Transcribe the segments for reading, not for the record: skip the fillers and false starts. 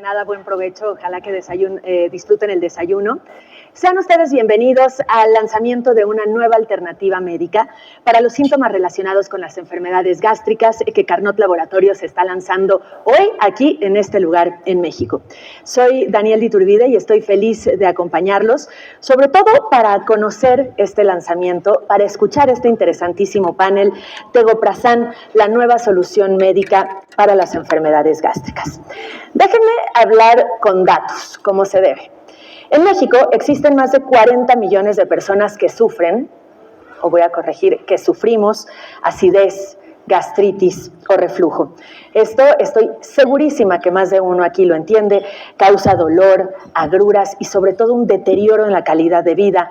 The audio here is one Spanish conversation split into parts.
nada, buen provecho. Ojalá que disfruten el desayuno. Sean ustedes bienvenidos al lanzamiento de una nueva alternativa médica para los síntomas relacionados con las enfermedades gástricas que Carnot Laboratorios está lanzando hoy aquí en este lugar en México. Soy Daniel de Iturbide y estoy feliz de acompañarlos, sobre todo para conocer este lanzamiento, para escuchar este interesantísimo panel, Tegoprazan, la nueva solución médica para las enfermedades gástricas. Déjenme hablar con datos, como se debe. En México existen más de 40 millones de personas que sufren, o voy a corregir, que sufrimos acidez, gastritis o reflujo. Esto estoy segurísima que más de uno aquí lo entiende, causa dolor, agruras y sobre todo un deterioro en la calidad de vida,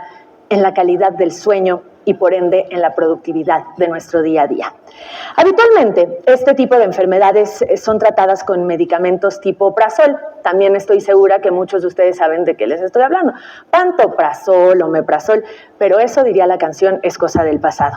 en la calidad del sueño y por ende en la productividad de nuestro día a día. Habitualmente, este tipo de enfermedades son tratadas con medicamentos tipo Prazol. También estoy segura que muchos de ustedes saben de qué les estoy hablando. Pantoprazol, omeprazol, pero eso, diría la canción, es cosa del pasado.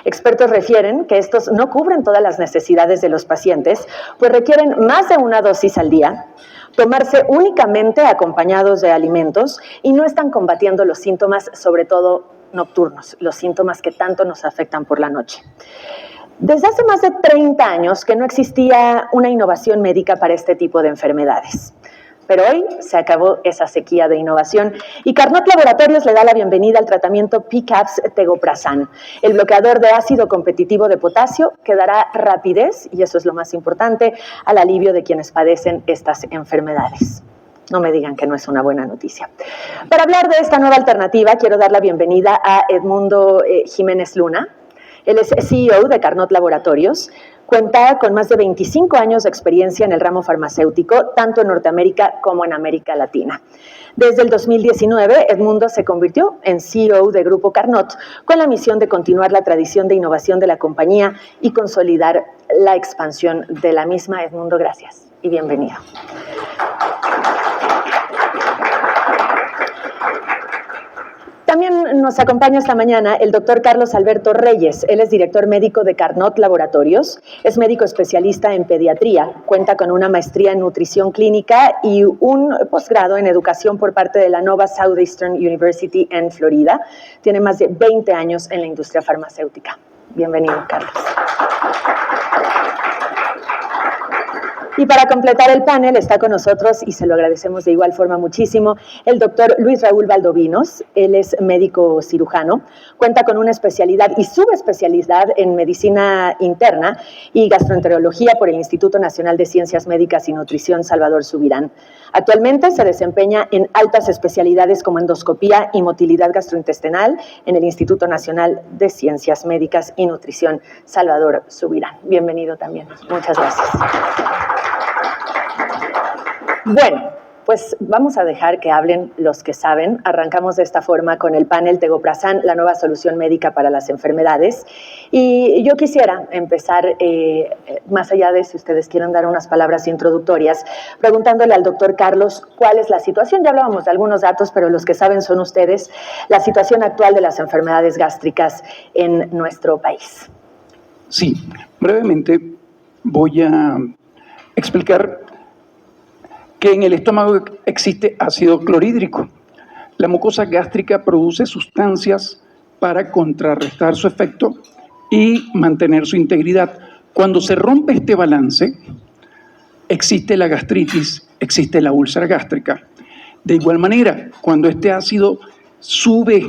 Expertos refieren que estos no cubren todas las necesidades de los pacientes, pues requieren más de una dosis al día, tomarse únicamente acompañados de alimentos y no están combatiendo los síntomas, sobre todo nocturnos, los síntomas que tanto nos afectan por la noche. Desde hace más de 30 años que no existía una innovación médica para este tipo de enfermedades. Pero hoy se acabó esa sequía de innovación y Carnot Laboratorios le da la bienvenida al tratamiento PCABS Tegoprazan, el bloqueador de ácido competitivo de potasio que dará rapidez, y eso es lo más importante, al alivio de quienes padecen estas enfermedades. No me digan que no es una buena noticia. Para hablar de esta nueva alternativa, quiero dar la bienvenida a Edmundo Jiménez Luna. Él es CEO de Carnot Laboratorios. Cuenta con más de 25 años de experiencia en el ramo farmacéutico, tanto en Norteamérica como en América Latina. Desde el 2019, Edmundo se convirtió en CEO de Grupo Carnot, con la misión de continuar la tradición de innovación de la compañía y consolidar la expansión de la misma. Edmundo, gracias y bienvenido. También nos acompaña esta mañana el doctor Carlos Alberto Reyes. Él es director médico de Carnot Laboratorios, es médico especialista en pediatría, cuenta con una maestría en nutrición clínica y un posgrado en educación por parte de la Nova Southeastern University en Florida. Tiene más de 20 años en la industria farmacéutica. Bienvenido, Carlos. Y para completar el panel está con nosotros, y se lo agradecemos de igual forma muchísimo, el doctor Luis Raúl Valdovinos. Él es médico cirujano, cuenta con una especialidad y subespecialidad en medicina interna y gastroenterología por el Instituto Nacional de Ciencias Médicas y Nutrición Salvador Subirán. Actualmente se desempeña en altas especialidades como endoscopía y motilidad gastrointestinal en el Instituto Nacional de Ciencias Médicas y Nutrición Salvador Subirán. Bienvenido también. Muchas gracias. Bueno, pues vamos a dejar que hablen los que saben. Arrancamos de esta forma con el panel Tegoprazan, la nueva solución médica para las enfermedades. Y yo quisiera empezar, más allá de si ustedes quieren dar unas palabras introductorias, preguntándole al doctor Carlos cuál es la situación. Ya hablábamos de algunos datos, pero los que saben son ustedes, la situación actual de las enfermedades gástricas en nuestro país. Sí, brevemente voy a explicar que en el estómago existe ácido clorhídrico. La mucosa gástrica produce sustancias para contrarrestar su efecto y mantener su integridad. Cuando se rompe este balance, existe la gastritis, existe la úlcera gástrica. De igual manera, cuando este ácido sube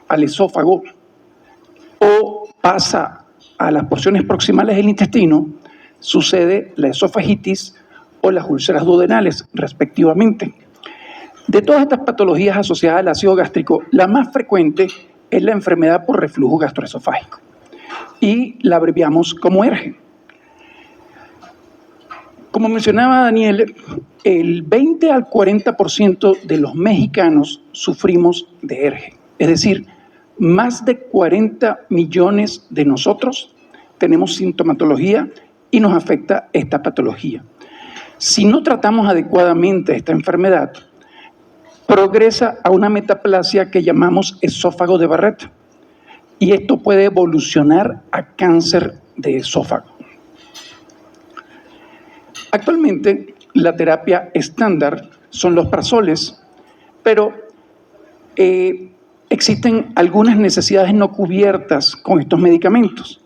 al esófago o pasa a las porciones proximales del intestino, sucede la esofagitis o las úlceras duodenales, respectivamente. De todas estas patologías asociadas al ácido gástrico, la más frecuente es la enfermedad por reflujo gastroesofágico y la abreviamos como ERGE. Como mencionaba Daniel, el 20 al 40% de los mexicanos sufrimos de ERGE, es decir, más de 40 millones de nosotros tenemos sintomatología y nos afecta esta patología. Si no tratamos adecuadamente esta enfermedad, progresa a una metaplasia que llamamos esófago de Barrett, y esto puede evolucionar a cáncer de esófago. Actualmente la terapia estándar son los prazoles, pero existen algunas necesidades no cubiertas con estos medicamentos.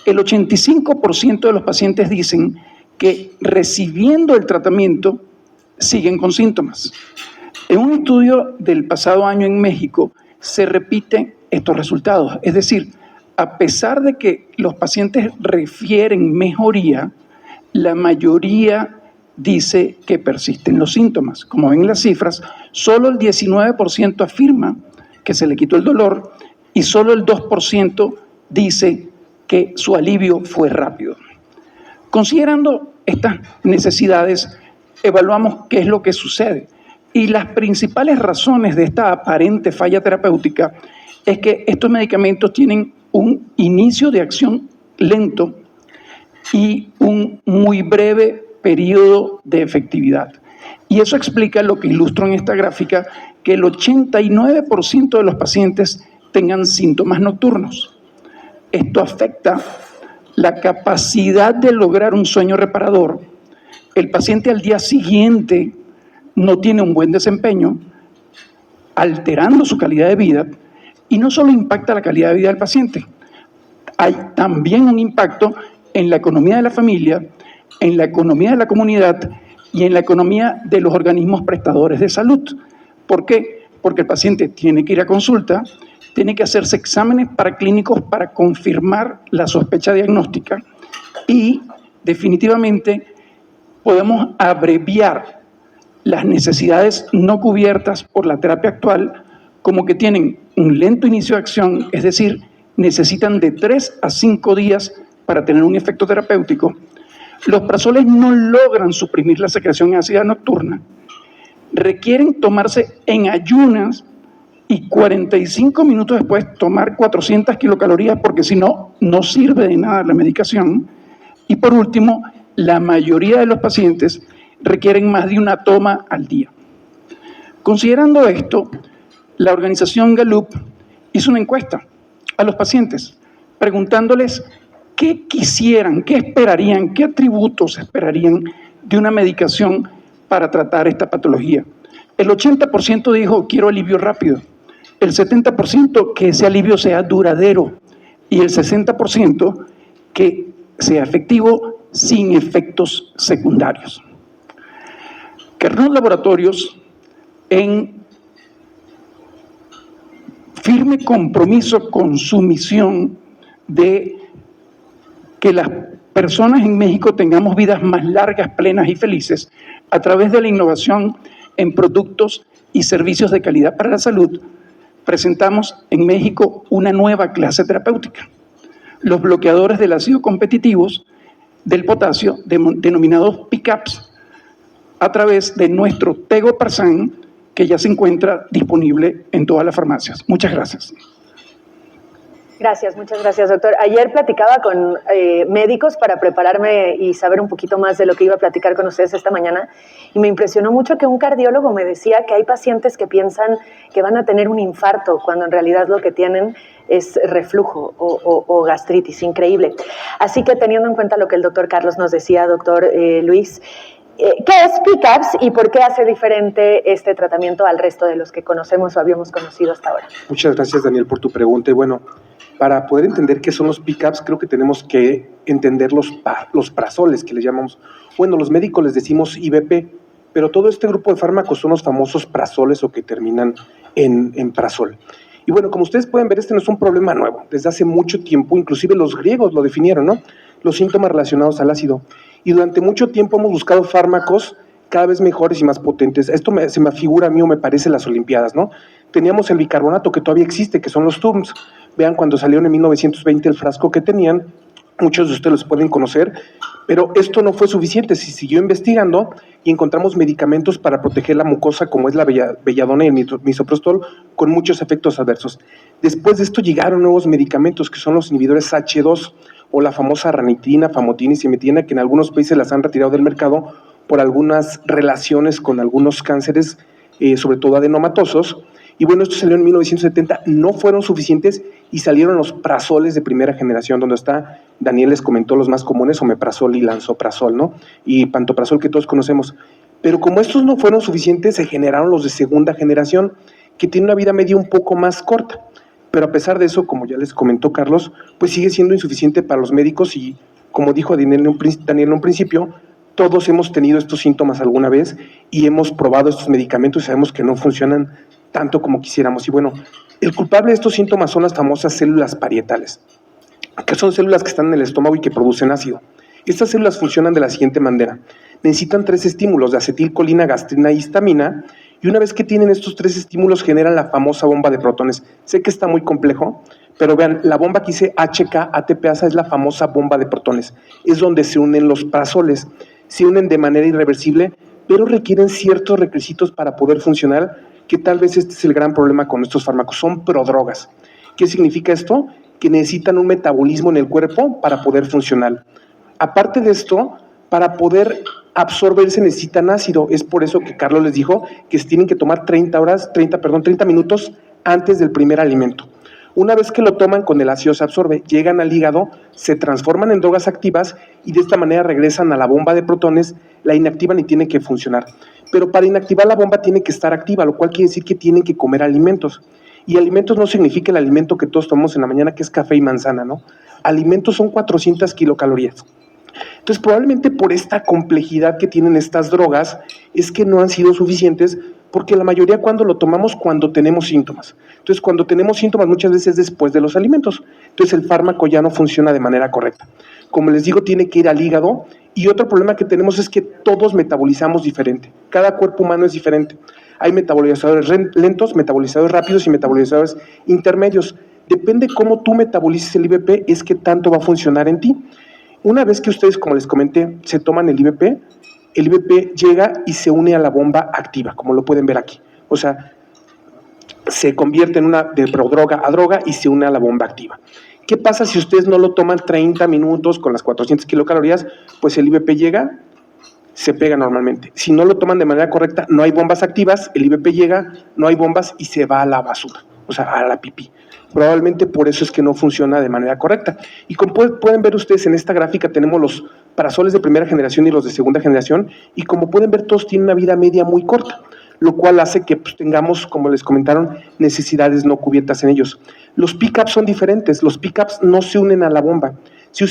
El 85% de los pacientes dicen que recibiendo el tratamiento siguen con síntomas. En un estudio del pasado año en México se repiten estos resultados, es decir, a pesar de que los pacientes refieren mejoría, la mayoría dice que persisten los síntomas. Como ven las cifras, solo el 19% afirma que se le quitó el dolor y solo el 2% dice que su alivio fue rápido. Considerando estas necesidades, evaluamos qué es lo que sucede. Y las principales razones de esta aparente falla terapéutica es que estos medicamentos tienen un inicio de acción lento y un muy breve periodo de efectividad. Y eso explica lo que ilustro en esta gráfica, que el 89% de los pacientes tengan síntomas nocturnos. Esto afecta la capacidad de lograr un sueño reparador. El paciente al día siguiente no tiene un buen desempeño, alterando su calidad de vida, y no solo impacta la calidad de vida del paciente, hay también un impacto en la economía de la familia, en la economía de la comunidad y en la economía de los organismos prestadores de salud. ¿Por qué? Porque el paciente tiene que ir a consulta, tiene que hacerse exámenes paraclínicos para confirmar la sospecha diagnóstica y definitivamente podemos abreviar las necesidades no cubiertas por la terapia actual como que tienen un lento inicio de acción, es decir, necesitan de 3 a 5 días para tener un efecto terapéutico. Los prazoles no logran suprimir la secreción ácida nocturna, requieren tomarse en ayunas y 45 minutos después tomar 400 kilocalorías porque si no, no sirve de nada la medicación. Y por último, la mayoría de los pacientes requieren más de una toma al día. Considerando esto, la organización Gallup hizo una encuesta a los pacientes preguntándoles qué quisieran, qué esperarían, qué atributos esperarían de una medicación para tratar esta patología. El 80% dijo quiero alivio rápido, el 70% que ese alivio sea duradero y el 60% que sea efectivo sin efectos secundarios. Carnot Laboratorios, en firme compromiso con su misión de que las personas en México tengamos vidas más largas, plenas y felices a través de la innovación en productos y servicios de calidad para la salud, presentamos en México una nueva clase terapéutica, los bloqueadores del ácido competitivos del potasio, denominados PICAPS, a través de nuestro Tegoprazan, que ya se encuentra disponible en todas las farmacias. Muchas gracias. Gracias, muchas gracias, doctor. Ayer platicaba con médicos para prepararme y saber un poquito más de lo que iba a platicar con ustedes esta mañana y me impresionó mucho que un cardiólogo me decía que hay pacientes que piensan que van a tener un infarto cuando en realidad lo que tienen es reflujo o gastritis. Increíble. Así que teniendo en cuenta lo que el doctor Carlos nos decía, doctor Luis, ¿qué es PICAPS y por qué hace diferente este tratamiento al resto de los que conocemos o habíamos conocido hasta ahora? Muchas gracias, Daniel, por tu pregunta. Y bueno, para poder entender qué son los PICAPS, creo que tenemos que entender los prazoles, que les llamamos. Bueno, los médicos les decimos IBP, pero todo este grupo de fármacos son los famosos prazoles o que terminan en prazol. Y bueno, como ustedes pueden ver, este no es un problema nuevo. Desde hace mucho tiempo, inclusive los griegos lo definieron, ¿no? Los síntomas relacionados al ácido. Y durante mucho tiempo hemos buscado fármacos cada vez mejores y más potentes. Esto se me figura a mí o me parece las Olimpiadas, ¿no? Teníamos el bicarbonato que todavía existe, que son los TURMS. Vean cuando salieron en 1920 el frasco que tenían, muchos de ustedes los pueden conocer, pero esto no fue suficiente, se siguió investigando y encontramos medicamentos para proteger la mucosa como es la belladona y el misoprostol con muchos efectos adversos. Después de esto llegaron nuevos medicamentos que son los inhibidores H2 o la famosa ranitina, famotina y simetina que en algunos países las han retirado del mercado por algunas relaciones con algunos cánceres, sobre todo adenomatosos. Y bueno, esto salió en 1970, no fueron suficientes y salieron los prazoles de primera generación, donde está, Daniel les comentó los más comunes, omeprazol y lansoprazol, ¿no? Y pantoprazol, que todos conocemos. Pero como estos no fueron suficientes, se generaron los de segunda generación, que tienen una vida media un poco más corta. Pero a pesar de eso, como ya les comentó Carlos, pues sigue siendo insuficiente para los médicos y, como dijo Daniel en un principio, todos hemos tenido estos síntomas alguna vez y hemos probado estos medicamentos y sabemos que no funcionan tanto como quisiéramos. Y bueno, el culpable de estos síntomas son las famosas células parietales, que son células que están en el estómago y que producen ácido. Estas células funcionan de la siguiente manera. Necesitan 3 estímulos de acetilcolina, gastrina y histamina, y una vez que tienen estos 3 estímulos generan la famosa bomba de protones. Sé que está muy complejo, pero vean, la bomba que dice HK ATPasa es la famosa bomba de protones. Es donde se unen los prazoles. Se unen de manera irreversible, pero requieren ciertos requisitos para poder funcionar, que tal vez este es el gran problema con estos fármacos. Son prodrogas. ¿Qué significa esto? Que necesitan un metabolismo en el cuerpo para poder funcionar. Aparte de esto, para poder absorberse necesitan ácido. Es por eso que Carlos les dijo que se tienen que tomar 30 minutos antes del primer alimento. Una vez que lo toman, con el ácido se absorbe, llegan al hígado, se transforman en drogas activas y de esta manera regresan a la bomba de protones, la inactivan y tienen que funcionar. Pero para inactivar la bomba tiene que estar activa, lo cual quiere decir que tienen que comer alimentos. Y alimentos no significa el alimento que todos tomamos en la mañana, que es café y manzana, ¿no? Alimentos son 400 kilocalorías. Entonces, probablemente por esta complejidad que tienen estas drogas, es que no han sido suficientes, porque la mayoría cuando lo tomamos, cuando tenemos síntomas. Entonces, cuando tenemos síntomas, muchas veces después de los alimentos. Entonces, el fármaco ya no funciona de manera correcta. Como les digo, tiene que ir al hígado. Y otro problema que tenemos es que todos metabolizamos diferente. Cada cuerpo humano es diferente. Hay metabolizadores lentos, metabolizadores rápidos y metabolizadores intermedios. Depende cómo tú metabolices el IBP, es que tanto va a funcionar en ti. Una vez que ustedes, como les comenté, se toman el IBP llega y se une a la bomba activa, como lo pueden ver aquí. O sea, se convierte en una de prodroga a droga y se une a la bomba activa. ¿Qué pasa si ustedes no lo toman 30 minutos con las 400 kilocalorías? Pues el IBP llega, se pega normalmente. Si no lo toman de manera correcta, no hay bombas activas, el IBP llega, no hay bombas y se va a la basura, o sea, a la pipí. Probablemente por eso es que no funciona de manera correcta. Y como pueden ver ustedes en esta gráfica, tenemos los prazoles de primera generación y los de segunda generación, y como pueden ver, todos tienen una vida media muy corta, lo cual hace que pues, tengamos, como les comentaron, necesidades no cubiertas en ellos. Los pickups son diferentes. Los pickups no se unen a la bomba, se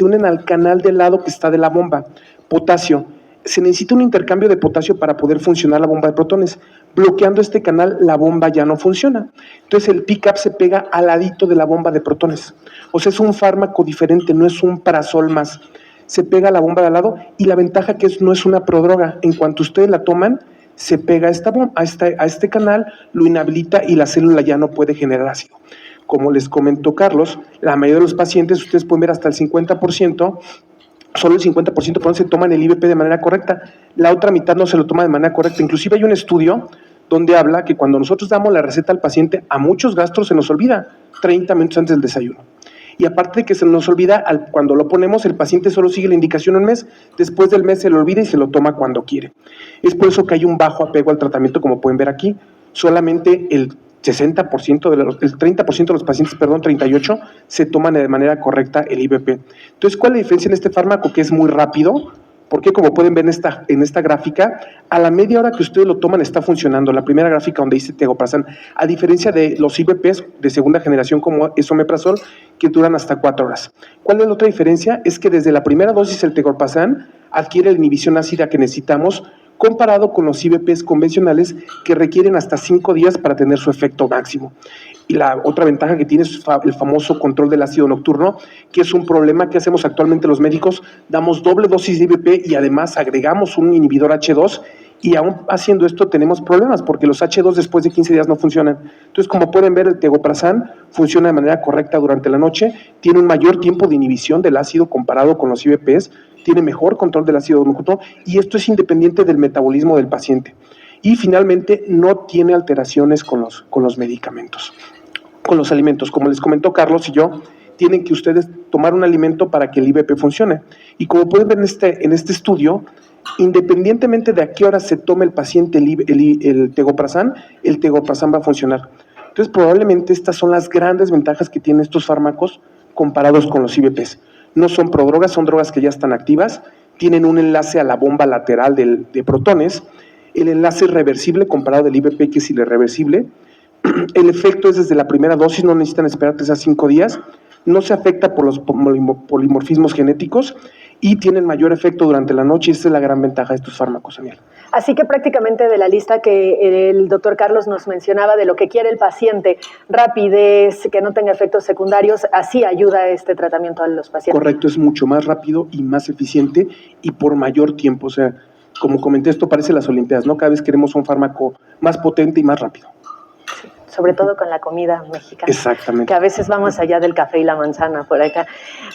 unen al canal del lado que está de la bomba. Potasio. Se necesita un intercambio de potasio para poder funcionar la bomba de protones. Bloqueando este canal, la bomba ya no funciona. Entonces el pickup se pega al ladito de la bomba de protones. O sea, es un fármaco diferente, no es un prazol más. Se pega a la bomba de al lado y la ventaja que no es una prodroga. En cuanto ustedes la toman, se pega a este canal, lo inhabilita y la célula ya no puede generar ácido. Como les comentó Carlos, la mayoría de los pacientes, ustedes pueden ver hasta el 50%, solo el 50% se toman el IBP de manera correcta, la otra mitad no se lo toma de manera correcta. Inclusive hay un estudio donde habla que cuando nosotros damos la receta al paciente, a muchos gastros se nos olvida 30 minutos antes del desayuno. Y aparte de que se nos olvida, cuando lo ponemos, el paciente solo sigue la indicación un mes, después del mes se lo olvida y se lo toma cuando quiere. Es por eso que hay un bajo apego al tratamiento, como pueden ver aquí. Solamente el 60% el 30% de los pacientes, 38%, se toman de manera correcta el IBP. Entonces, ¿cuál es la diferencia en este fármaco? Que es muy rápido, porque como pueden ver en esta gráfica, a la media hora que ustedes lo toman está funcionando. La primera gráfica donde dice tegoprazán, a diferencia de los IBPs de segunda generación como es omeprazol, que duran hasta 4 horas. ¿Cuál es la otra diferencia? Es que desde la primera dosis el tegoprazán adquiere la inhibición ácida que necesitamos, comparado con los IBPs convencionales que requieren hasta 5 días para tener su efecto máximo. Y la otra ventaja que tiene es el famoso control del ácido nocturno, que es un problema que hacemos actualmente los médicos. Damos doble dosis de IBP y además agregamos un inhibidor H2, y aún haciendo esto tenemos problemas porque los H2 después de 15 días no funcionan. Entonces, como pueden ver, el tegoprazán funciona de manera correcta durante la noche, tiene un mayor tiempo de inhibición del ácido comparado con los IBPs, tiene mejor control del ácido nocturno, y esto es independiente del metabolismo del paciente. Y finalmente, no tiene alteraciones con los medicamentos, con los alimentos. Como les comentó Carlos y yo, tienen que ustedes tomar un alimento para que el IBP funcione. Y como pueden ver en este estudio, independientemente de a qué hora se tome el paciente el tegoprazán va a funcionar. Entonces, probablemente estas son las grandes ventajas que tienen estos fármacos comparados con los IVPs. No son prodrogas, son drogas que ya están activas, tienen un enlace a la bomba lateral de protones, el enlace es reversible comparado del IVP, que es irreversible. El efecto es desde la primera dosis, no necesitan esperar 3 a 5 días, no se afecta por los polimorfismos genéticos y tienen mayor efecto durante la noche, y esa es la gran ventaja de estos fármacos, Daniel. Así que prácticamente de la lista que el doctor Carlos nos mencionaba de lo que quiere el paciente, rapidez, que no tenga efectos secundarios, así ayuda este tratamiento a los pacientes. Correcto, es mucho más rápido y más eficiente y por mayor tiempo. O sea, como comenté, esto parece las Olimpiadas, ¿no? Cada vez queremos un fármaco más potente y más rápido. Sobre todo con la comida mexicana. Exactamente. Que a veces vamos allá del café y la manzana por acá.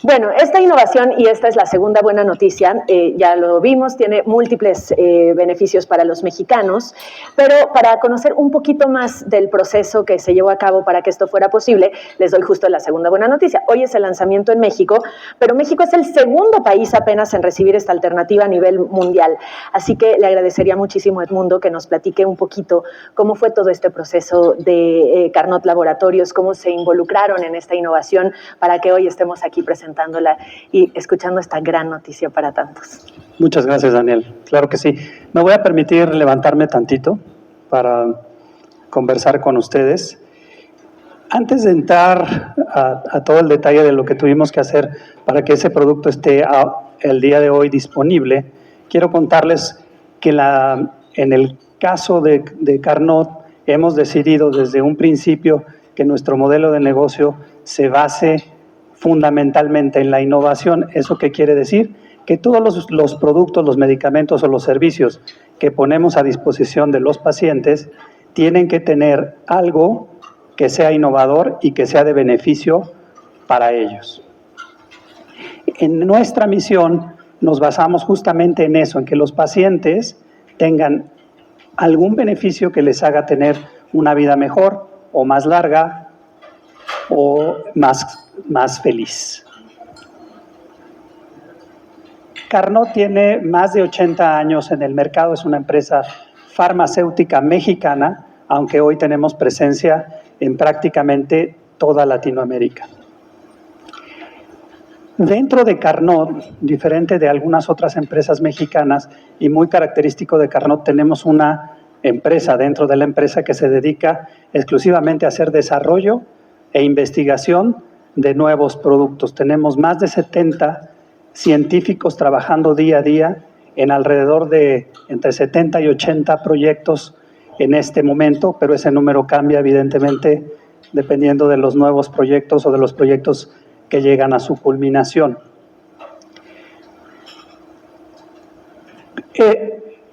Bueno, esta innovación, y esta es la segunda buena noticia, ya lo vimos, tiene múltiples beneficios para los mexicanos, pero para conocer un poquito más del proceso que se llevó a cabo para que esto fuera posible, les doy justo la segunda buena noticia. Hoy es el lanzamiento en México, pero México es el segundo país apenas en recibir esta alternativa a nivel mundial. Así que le agradecería muchísimo a Edmundo que nos platique un poquito cómo fue todo este proceso de Carnot Laboratorios, cómo se involucraron en esta innovación para que hoy estemos aquí presentándola y escuchando esta gran noticia para tantos. Muchas gracias, Daniel. Claro que sí. Me voy a permitir levantarme tantito para conversar con ustedes. Antes de entrar a todo el detalle de lo que tuvimos que hacer para que ese producto esté el día de hoy disponible, quiero contarles que en el caso de Carnot, hemos decidido desde un principio que nuestro modelo de negocio se base fundamentalmente en la innovación. ¿Eso qué quiere decir? Que todos los productos, los medicamentos o los servicios que ponemos a disposición de los pacientes tienen que tener algo que sea innovador y que sea de beneficio para ellos. En nuestra misión nos basamos justamente en eso, en que los pacientes tengan algún beneficio que les haga tener una vida mejor o más larga o más feliz. Carnot tiene más de 80 años en el mercado, es una empresa farmacéutica mexicana, aunque hoy tenemos presencia en prácticamente toda Latinoamérica. Dentro de Carnot, diferente de algunas otras empresas mexicanas y muy característico de Carnot, tenemos una empresa dentro de la empresa que se dedica exclusivamente a hacer desarrollo e investigación de nuevos productos. Tenemos más de 70 científicos trabajando día a día en alrededor de entre 70 y 80 proyectos en este momento, pero ese número cambia evidentemente dependiendo de los nuevos proyectos o de los proyectos que llegan a su culminación.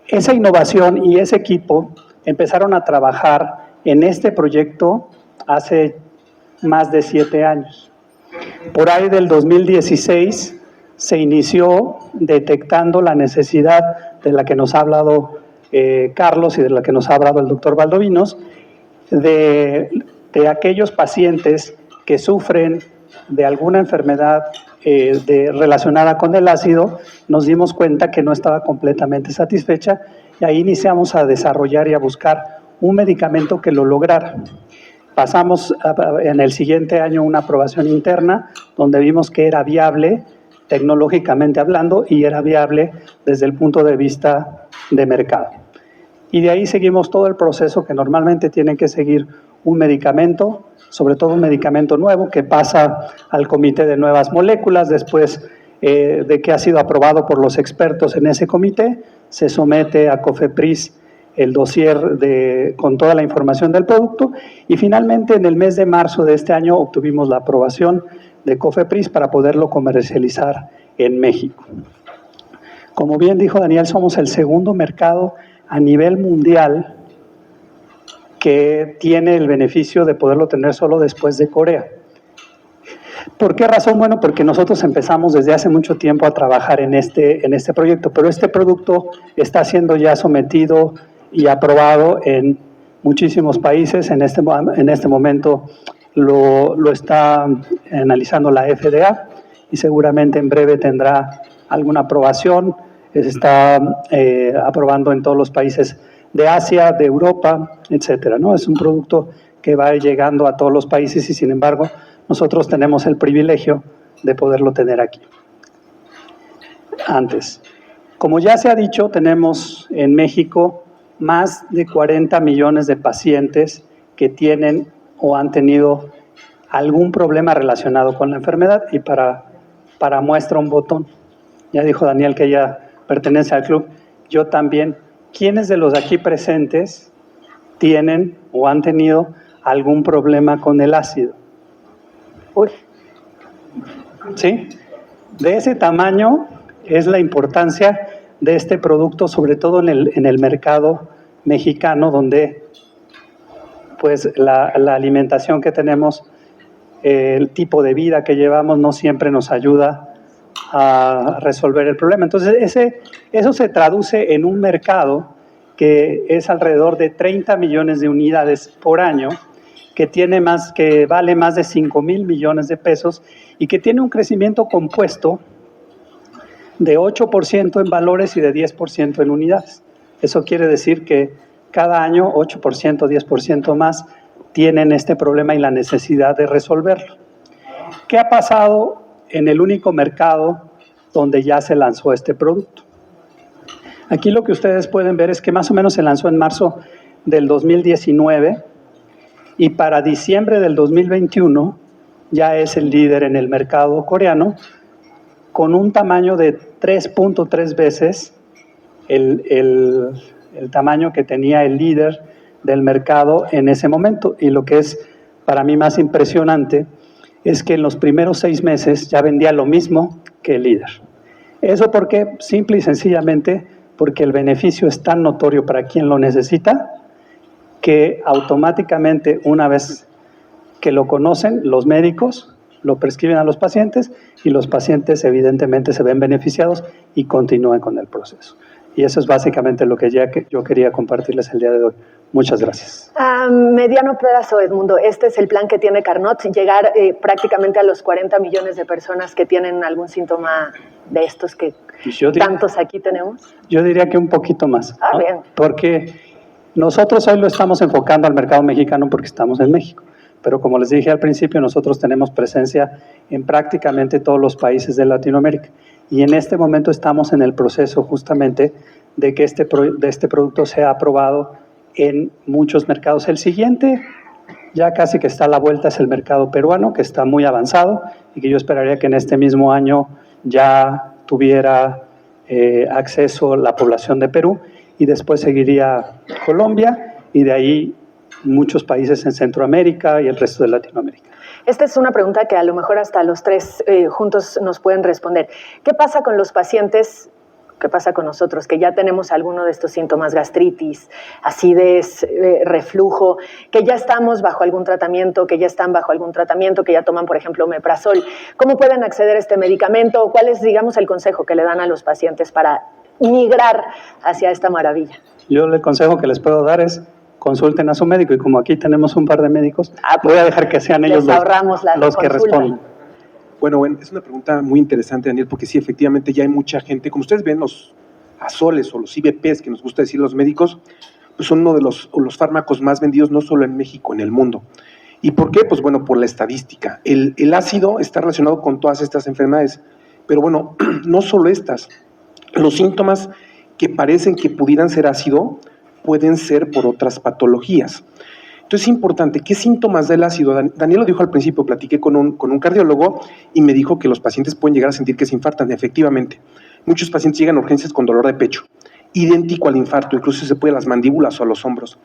Esa innovación y ese equipo empezaron a trabajar en este proyecto hace más de 7 años. Por ahí del 2016 se inició detectando la necesidad de la que nos ha hablado Carlos y de la que nos ha hablado el doctor Valdovinos, de aquellos pacientes que sufren de alguna enfermedad relacionada con el ácido. Nos dimos cuenta que no estaba completamente satisfecha y ahí iniciamos a desarrollar y a buscar un medicamento que lo lograra. Pasamos en el siguiente año una aprobación interna donde vimos que era viable tecnológicamente hablando y era viable desde el punto de vista de mercado. Y de ahí seguimos todo el proceso que normalmente tiene que seguir un medicamento, sobre todo un medicamento nuevo que pasa al comité de nuevas moléculas. Después de que ha sido aprobado por los expertos en ese comité, se somete a COFEPRIS el dossier con toda la información del producto y finalmente en el mes de marzo de este año obtuvimos la aprobación de COFEPRIS para poderlo comercializar en México. Como bien dijo Daniel, somos el segundo mercado a nivel mundial que tiene el beneficio de poderlo tener solo después de Corea. ¿Por qué razón? Bueno, porque nosotros empezamos desde hace mucho tiempo a trabajar en este proyecto, pero este producto está siendo ya sometido y aprobado en muchísimos países. En este momento lo está analizando la FDA y seguramente en breve tendrá alguna aprobación se está aprobando en todos los países de Asia, de Europa, etcétera, ¿no? Es un producto que va llegando a todos los países y, sin embargo, nosotros tenemos el privilegio de poderlo tener aquí. Antes, como ya se ha dicho, tenemos en México más de 40 millones de pacientes que tienen o han tenido algún problema relacionado con la enfermedad, y para muestra un botón. Ya dijo Daniel que ella pertenece al club, yo también. ¿Quiénes de los aquí presentes tienen o han tenido algún problema con el ácido? Uy. ¿Sí? De ese tamaño es la importancia de este producto, sobre todo en el mercado mexicano, donde pues la alimentación que tenemos, el tipo de vida que llevamos no siempre nos ayuda a resolver el problema. Entonces, eso se traduce en un mercado que es alrededor de 30 millones de unidades por año, que vale más de 5,000 millones de pesos y que tiene un crecimiento compuesto de 8% en valores y de 10% en unidades. Eso quiere decir que cada año 8%, 10% más tienen este problema y la necesidad de resolverlo. ¿Qué ha pasado en el único mercado donde ya se lanzó este producto? Aquí lo que ustedes pueden ver es que más o menos se lanzó en marzo del 2019 y para diciembre del 2021 ya es el líder en el mercado coreano, con un tamaño de 3.3 veces el tamaño que tenía el líder del mercado en ese momento. Y lo que es para mí más impresionante es que en los primeros 6 meses ya vendía lo mismo que el líder. ¿Eso por qué? Simple y sencillamente porque el beneficio es tan notorio para quien lo necesita que automáticamente, una vez que lo conocen, los médicos lo prescriben a los pacientes y los pacientes evidentemente se ven beneficiados y continúan con el proceso. Y eso es básicamente lo que yo quería compartirles el día de hoy. Muchas gracias. A mediano plazo, Edmundo, este es el plan que tiene Carnot, llegar prácticamente a los 40 millones de personas que tienen algún síntoma de estos que tantos aquí tenemos. Yo diría que un poquito más, ¿no? Bien. Porque nosotros hoy lo estamos enfocando al mercado mexicano porque estamos en México. Pero como les dije al principio, nosotros tenemos presencia en prácticamente todos los países de Latinoamérica. Y en este momento estamos en el proceso justamente de que este producto sea aprobado en muchos mercados. El siguiente, ya casi que está a la vuelta, es el mercado peruano, que está muy avanzado y que yo esperaría que en este mismo año ya tuviera acceso la población de Perú, y después seguiría Colombia y de ahí muchos países en Centroamérica y el resto de Latinoamérica. Esta es una pregunta que a lo mejor hasta los tres juntos nos pueden responder. ¿Qué pasa con los pacientes? ¿Qué pasa con nosotros que ya tenemos alguno de estos síntomas, gastritis, acidez, reflujo, que ya estamos bajo algún tratamiento, que ya están bajo algún tratamiento, que ya toman, por ejemplo, omeprazol? ¿Cómo pueden acceder a este medicamento? ¿Cuál es, digamos, el consejo que le dan a los pacientes para migrar hacia esta maravilla? Yo el consejo que les puedo dar es consulten a su médico, y como aquí tenemos un par de médicos, voy a dejar que sean ellos los que respondan. Bueno, es una pregunta muy interesante, Daniel, porque sí, efectivamente ya hay mucha gente, como ustedes ven, los azoles o los IVPs, que nos gusta decir los médicos, pues son uno de los fármacos más vendidos no solo en México, en el mundo. ¿Y por qué? Pues bueno, por la estadística. El ácido está relacionado con todas estas enfermedades, pero bueno, no solo estas. Los síntomas que parecen que pudieran ser ácido pueden ser por otras patologías. Entonces es importante, ¿qué síntomas da el ácido? Daniel lo dijo al principio, platiqué con un cardiólogo y me dijo que los pacientes pueden llegar a sentir que se infartan. Efectivamente, muchos pacientes llegan a urgencias con dolor de pecho, idéntico al infarto, incluso se puede a las mandíbulas o a los hombros.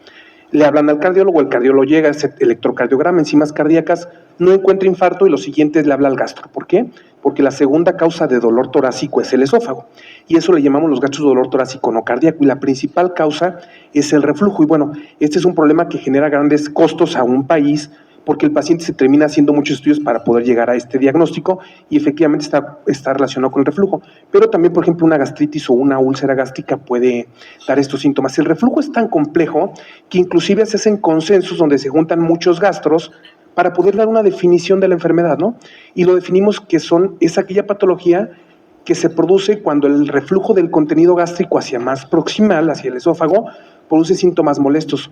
Le hablan al cardiólogo, el cardiólogo llega, hace electrocardiograma, enzimas cardíacas, no encuentra infarto y lo siguiente le habla al gastro. ¿Por qué? Porque la segunda causa de dolor torácico es el esófago, y eso le llamamos los gachos de dolor torácico no cardíaco, y la principal causa es el reflujo. Y bueno, este es un problema que genera grandes costos a un país, porque el paciente se termina haciendo muchos estudios para poder llegar a este diagnóstico, y efectivamente está relacionado con el reflujo. Pero también, por ejemplo, una gastritis o una úlcera gástrica puede dar estos síntomas. El reflujo es tan complejo que inclusive se hacen consensos donde se juntan muchos gastros para poder dar una definición de la enfermedad, ¿no? Y lo definimos que es aquella patología que se produce cuando el reflujo del contenido gástrico hacia más proximal, hacia el esófago, produce síntomas molestos.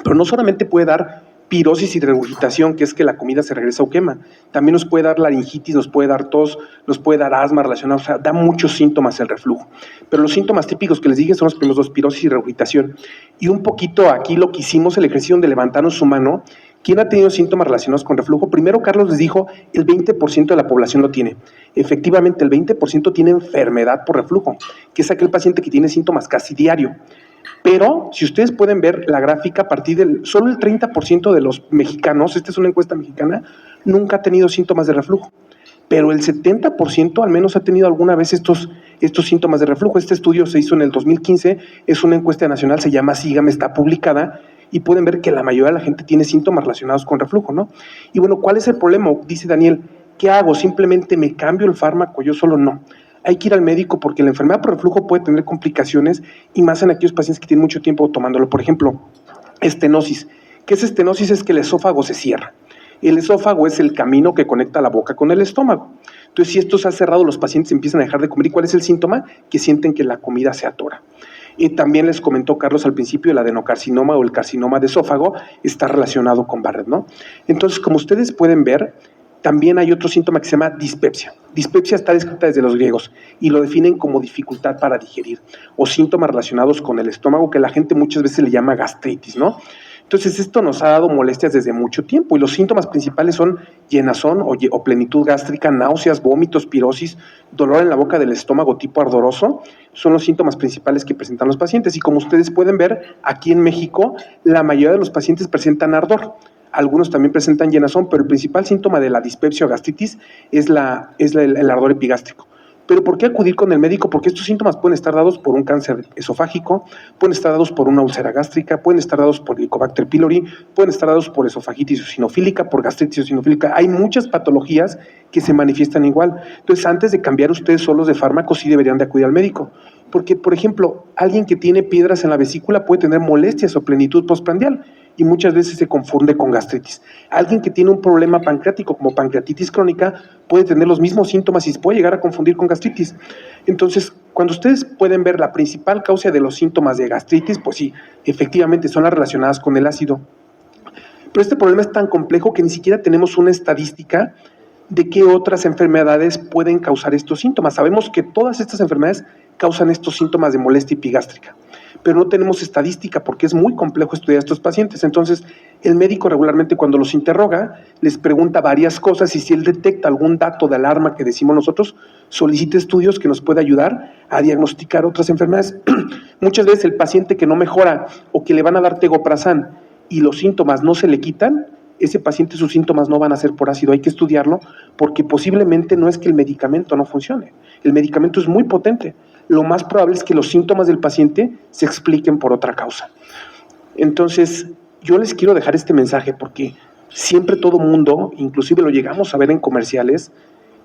Pero no solamente puede dar pirosis y regurgitación, que es que la comida se regresa o quema. También nos puede dar laringitis, nos puede dar tos, nos puede dar asma relacionada, o sea, da muchos síntomas el reflujo. Pero los síntomas típicos que les dije son los primeros dos, pirosis y regurgitación. Y un poquito aquí lo que hicimos, el ejercicio donde levantaron su mano, ¿quién ha tenido síntomas relacionados con reflujo? Primero, Carlos les dijo, el 20% de la población lo tiene. Efectivamente, el 20% tiene enfermedad por reflujo, que es aquel paciente que tiene síntomas casi diario. Pero, si ustedes pueden ver la gráfica, a partir del solo el 30% de los mexicanos, esta es una encuesta mexicana, nunca ha tenido síntomas de reflujo. Pero el 70% al menos ha tenido alguna vez estos síntomas de reflujo. Este estudio se hizo en el 2015, es una encuesta nacional, se llama Sígame, está publicada, y pueden ver que la mayoría de la gente tiene síntomas relacionados con reflujo, ¿no? Y bueno, ¿cuál es el problema? Dice Daniel, ¿qué hago? ¿Simplemente me cambio el fármaco? Yo solo no. Hay que ir al médico porque la enfermedad por reflujo puede tener complicaciones y más en aquellos pacientes que tienen mucho tiempo tomándolo. Por ejemplo, estenosis. ¿Qué es estenosis? Es que el esófago se cierra. El esófago es el camino que conecta la boca con el estómago. Entonces, si esto se ha cerrado, los pacientes empiezan a dejar de comer. ¿Y cuál es el síntoma? Que sienten que la comida se atora. Y también les comentó Carlos al principio, el adenocarcinoma o el carcinoma de esófago está relacionado con Barrett, ¿no? Entonces, como ustedes pueden ver, también hay otro síntoma que se llama dispepsia. Dispepsia está descrita desde los griegos y lo definen como dificultad para digerir o síntomas relacionados con el estómago que la gente muchas veces le llama gastritis, ¿no? Entonces, esto nos ha dado molestias desde mucho tiempo y los síntomas principales son llenazón o plenitud gástrica, náuseas, vómitos, pirosis, dolor en la boca del estómago tipo ardoroso, son los síntomas principales que presentan los pacientes. Y como ustedes pueden ver, aquí en México, la mayoría de los pacientes presentan ardor. Algunos también presentan llenazón, pero el principal síntoma de la dispepsia o gastritis es el ardor epigástrico. ¿Pero por qué acudir con el médico? Porque estos síntomas pueden estar dados por un cáncer esofágico, pueden estar dados por una úlcera gástrica, pueden estar dados por Helicobacter pylori, pueden estar dados por esofagitis eosinofílica, por gastritis eosinofílica. Hay muchas patologías que se manifiestan igual. Entonces, antes de cambiar ustedes solos de fármaco, sí deberían de acudir al médico. Porque, por ejemplo, alguien que tiene piedras en la vesícula puede tener molestias o plenitud postprandial y muchas veces se confunde con gastritis. Alguien que tiene un problema pancreático como pancreatitis crónica puede tener los mismos síntomas y se puede llegar a confundir con gastritis. Entonces, cuando ustedes pueden ver la principal causa de los síntomas de gastritis, pues sí, efectivamente son las relacionadas con el ácido. Pero este problema es tan complejo que ni siquiera tenemos una estadística de qué otras enfermedades pueden causar estos síntomas. Sabemos que todas estas enfermedades causan estos síntomas de molestia epigástrica, pero no tenemos estadística porque es muy complejo estudiar a estos pacientes. Entonces, el médico regularmente cuando los interroga, les pregunta varias cosas y si él detecta algún dato de alarma que decimos nosotros, solicita estudios que nos pueda ayudar a diagnosticar otras enfermedades. Muchas veces el paciente que no mejora o que le van a dar tegoprazán y los síntomas no se le quitan, ese paciente sus síntomas no van a ser por ácido, hay que estudiarlo porque posiblemente no es que el medicamento no funcione, el medicamento es muy potente, lo más probable es que los síntomas del paciente se expliquen por otra causa. Entonces, yo les quiero dejar este mensaje porque siempre todo mundo, inclusive lo llegamos a ver en comerciales,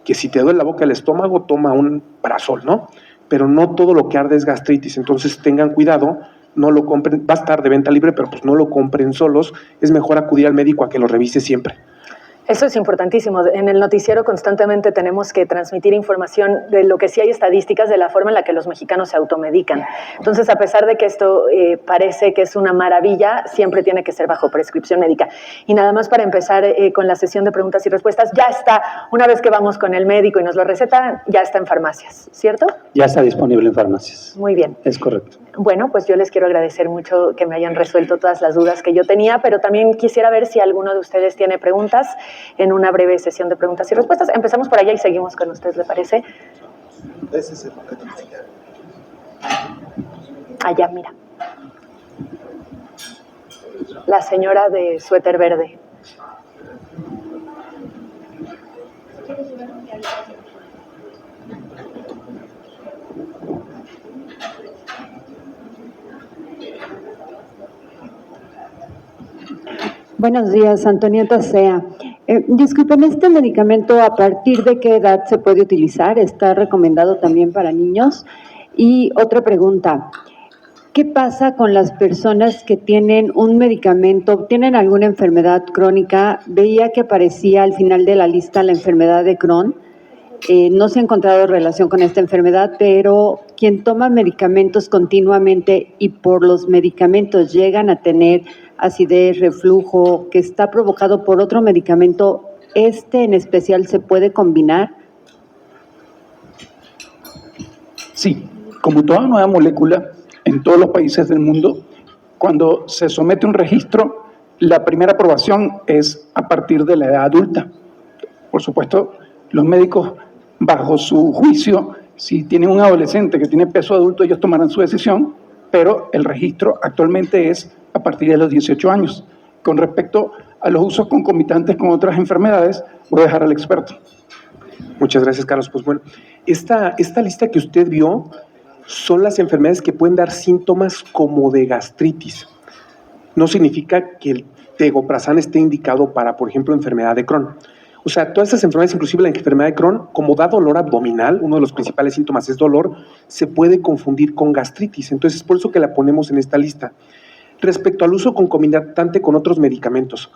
que si te duele la boca del estómago, toma un Prazol, ¿no? Pero no todo lo que arde es gastritis, entonces tengan cuidado, no lo compren, va a estar de venta libre, pero pues no lo compren solos, es mejor acudir al médico a que lo revise siempre. Eso es importantísimo. En el noticiero constantemente tenemos que transmitir información de lo que sí hay estadísticas de la forma en la que los mexicanos se automedican. Entonces, a pesar de que esto parece que es una maravilla, siempre tiene que ser bajo prescripción médica. Y nada más para empezar con la sesión de preguntas y respuestas, ya está, una vez que vamos con el médico y nos lo receta, ya está en farmacias, ¿cierto? Ya está disponible en farmacias. Muy bien. Es correcto. Bueno, pues yo les quiero agradecer mucho que me hayan resuelto todas las dudas que yo tenía, pero también quisiera ver si alguno de ustedes tiene preguntas en una breve sesión de preguntas y respuestas. Empezamos por allá y seguimos con ustedes, ¿le parece? Ese es el paquete musical. Allá, mira. La señora de suéter verde. Buenos días, Antonieta Sea. Disculpen, ¿este medicamento a partir de qué edad se puede utilizar? ¿Está recomendado también para niños? Y otra pregunta, ¿qué pasa con las personas que tienen un medicamento, tienen alguna enfermedad crónica? Veía que aparecía al final de la lista la enfermedad de Crohn no se ha encontrado relación con esta enfermedad, pero quien toma medicamentos continuamente y por los medicamentos llegan a tener acidez, reflujo, que está provocado por otro medicamento, ¿este en especial se puede combinar? Sí, como toda nueva molécula, en todos los países del mundo, cuando se somete a un registro, la primera aprobación es a partir de la edad adulta. Por supuesto, los médicos, bajo su juicio, si tienen un adolescente que tiene peso adulto, ellos tomarán su decisión, pero el registro actualmente es a partir de los 18 años. Con respecto a los usos concomitantes con otras enfermedades, voy a dejar al experto. Muchas gracias, Carlos. Pues bueno, esta lista que usted vio son las enfermedades que pueden dar síntomas como de gastritis. No significa que el tegoprazán esté indicado para, por ejemplo, enfermedad de Crohn. O sea, todas estas enfermedades, inclusive la enfermedad de Crohn, como da dolor abdominal, uno de los principales síntomas es dolor, se puede confundir con gastritis. Entonces, es por eso que la ponemos en esta lista. Respecto al uso concomitante con otros medicamentos,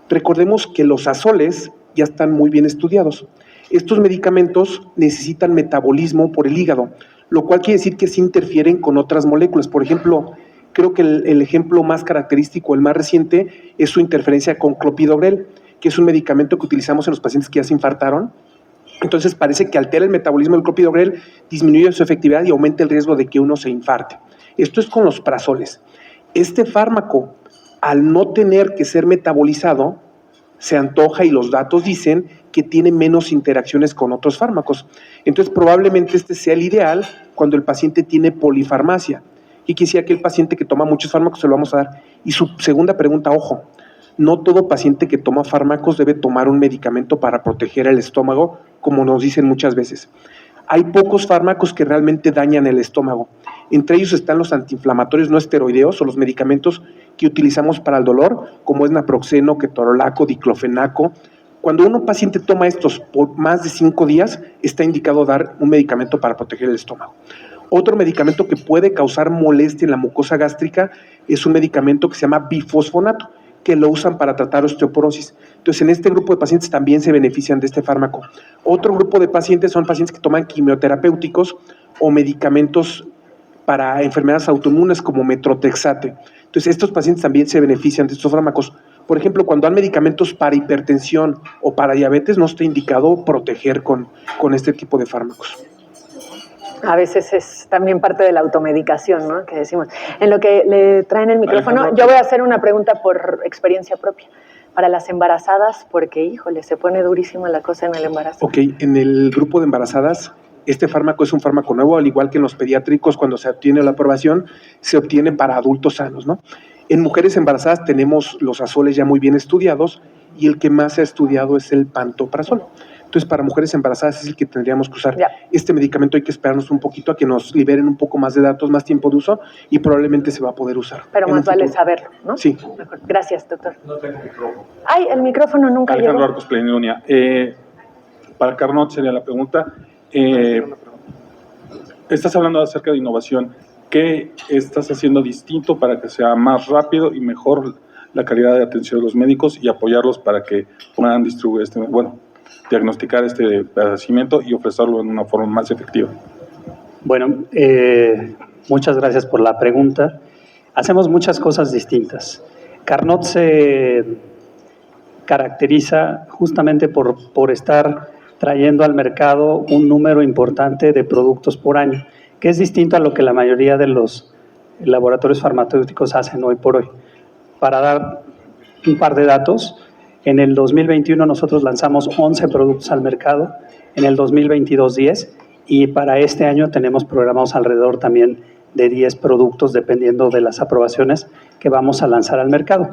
recordemos que los azoles ya están muy bien estudiados. Estos medicamentos necesitan metabolismo por el hígado, lo cual quiere decir que se interfieren con otras moléculas. Por ejemplo, creo que el ejemplo más característico, el más reciente, es su interferencia con clopidogrel, que es un medicamento que utilizamos en los pacientes que ya se infartaron. Entonces parece que altera el metabolismo del clopidogrel, disminuye su efectividad y aumenta el riesgo de que uno se infarte. Esto es con los prazoles. Este fármaco, al no tener que ser metabolizado, se antoja y los datos dicen que tiene menos interacciones con otros fármacos. Entonces probablemente este sea el ideal cuando el paciente tiene polifarmacia. Y quisiera que el paciente que toma muchos fármacos se lo vamos a dar. Y su segunda pregunta, ojo, no todo paciente que toma fármacos debe tomar un medicamento para proteger el estómago, como nos dicen muchas veces. Hay pocos fármacos que realmente dañan el estómago. Entre ellos están los antiinflamatorios no esteroideos o los medicamentos que utilizamos para el dolor, como es naproxeno, ketorolaco, diclofenaco. Cuando un paciente toma estos por más de 5 días, está indicado dar un medicamento para proteger el estómago. Otro medicamento que puede causar molestia en la mucosa gástrica es un medicamento que se llama bifosfonato, que lo usan para tratar osteoporosis. Entonces, en este grupo de pacientes también se benefician de este fármaco. Otro grupo de pacientes son pacientes que toman quimioterapéuticos o medicamentos para enfermedades autoinmunes como metrotexate. Entonces, estos pacientes también se benefician de estos fármacos. Por ejemplo, cuando dan medicamentos para hipertensión o para diabetes, no está indicado proteger con este tipo de fármacos. A veces es también parte de la automedicación, ¿no? Que decimos. En lo que le traen el micrófono, yo voy a hacer una pregunta por experiencia propia. Para las embarazadas, porque, híjole, se pone durísima la cosa en el embarazo. Ok, en el grupo de embarazadas, este fármaco es un fármaco nuevo, al igual que en los pediátricos, cuando se obtiene la aprobación, se obtiene para adultos sanos, ¿no? En mujeres embarazadas tenemos los azoles ya muy bien estudiados y el que más se ha estudiado es el pantoprazol. Entonces, para mujeres embarazadas es el que tendríamos que usar. Ya. Este medicamento hay que esperarnos un poquito a que nos liberen un poco más de datos, más tiempo de uso y probablemente se va a poder usar. Pero más vale saberlo, ¿no? Sí. Mejor. Gracias, doctor. No tengo micrófono. Ay, el micrófono nunca Alejandro llegó. Arcos, Plenidunia. Para Carnot sería la pregunta. Estás hablando acerca de innovación. ¿Qué estás haciendo distinto para que sea más rápido y mejor la calidad de atención de los médicos y apoyarlos para que puedan distribuir diagnosticar este padecimiento y ofrecerlo en una forma más efectiva? Bueno, muchas gracias por la pregunta. Hacemos muchas cosas distintas. Carnot se caracteriza justamente por estar trayendo al mercado un número importante de productos por año, que es distinto a lo que la mayoría de los laboratorios farmacéuticos hacen hoy por hoy. Para dar un par de datos, en el 2021 nosotros lanzamos 11 productos al mercado, en el 2022 10, y para este año tenemos programados alrededor también de 10 productos, dependiendo de las aprobaciones que vamos a lanzar al mercado.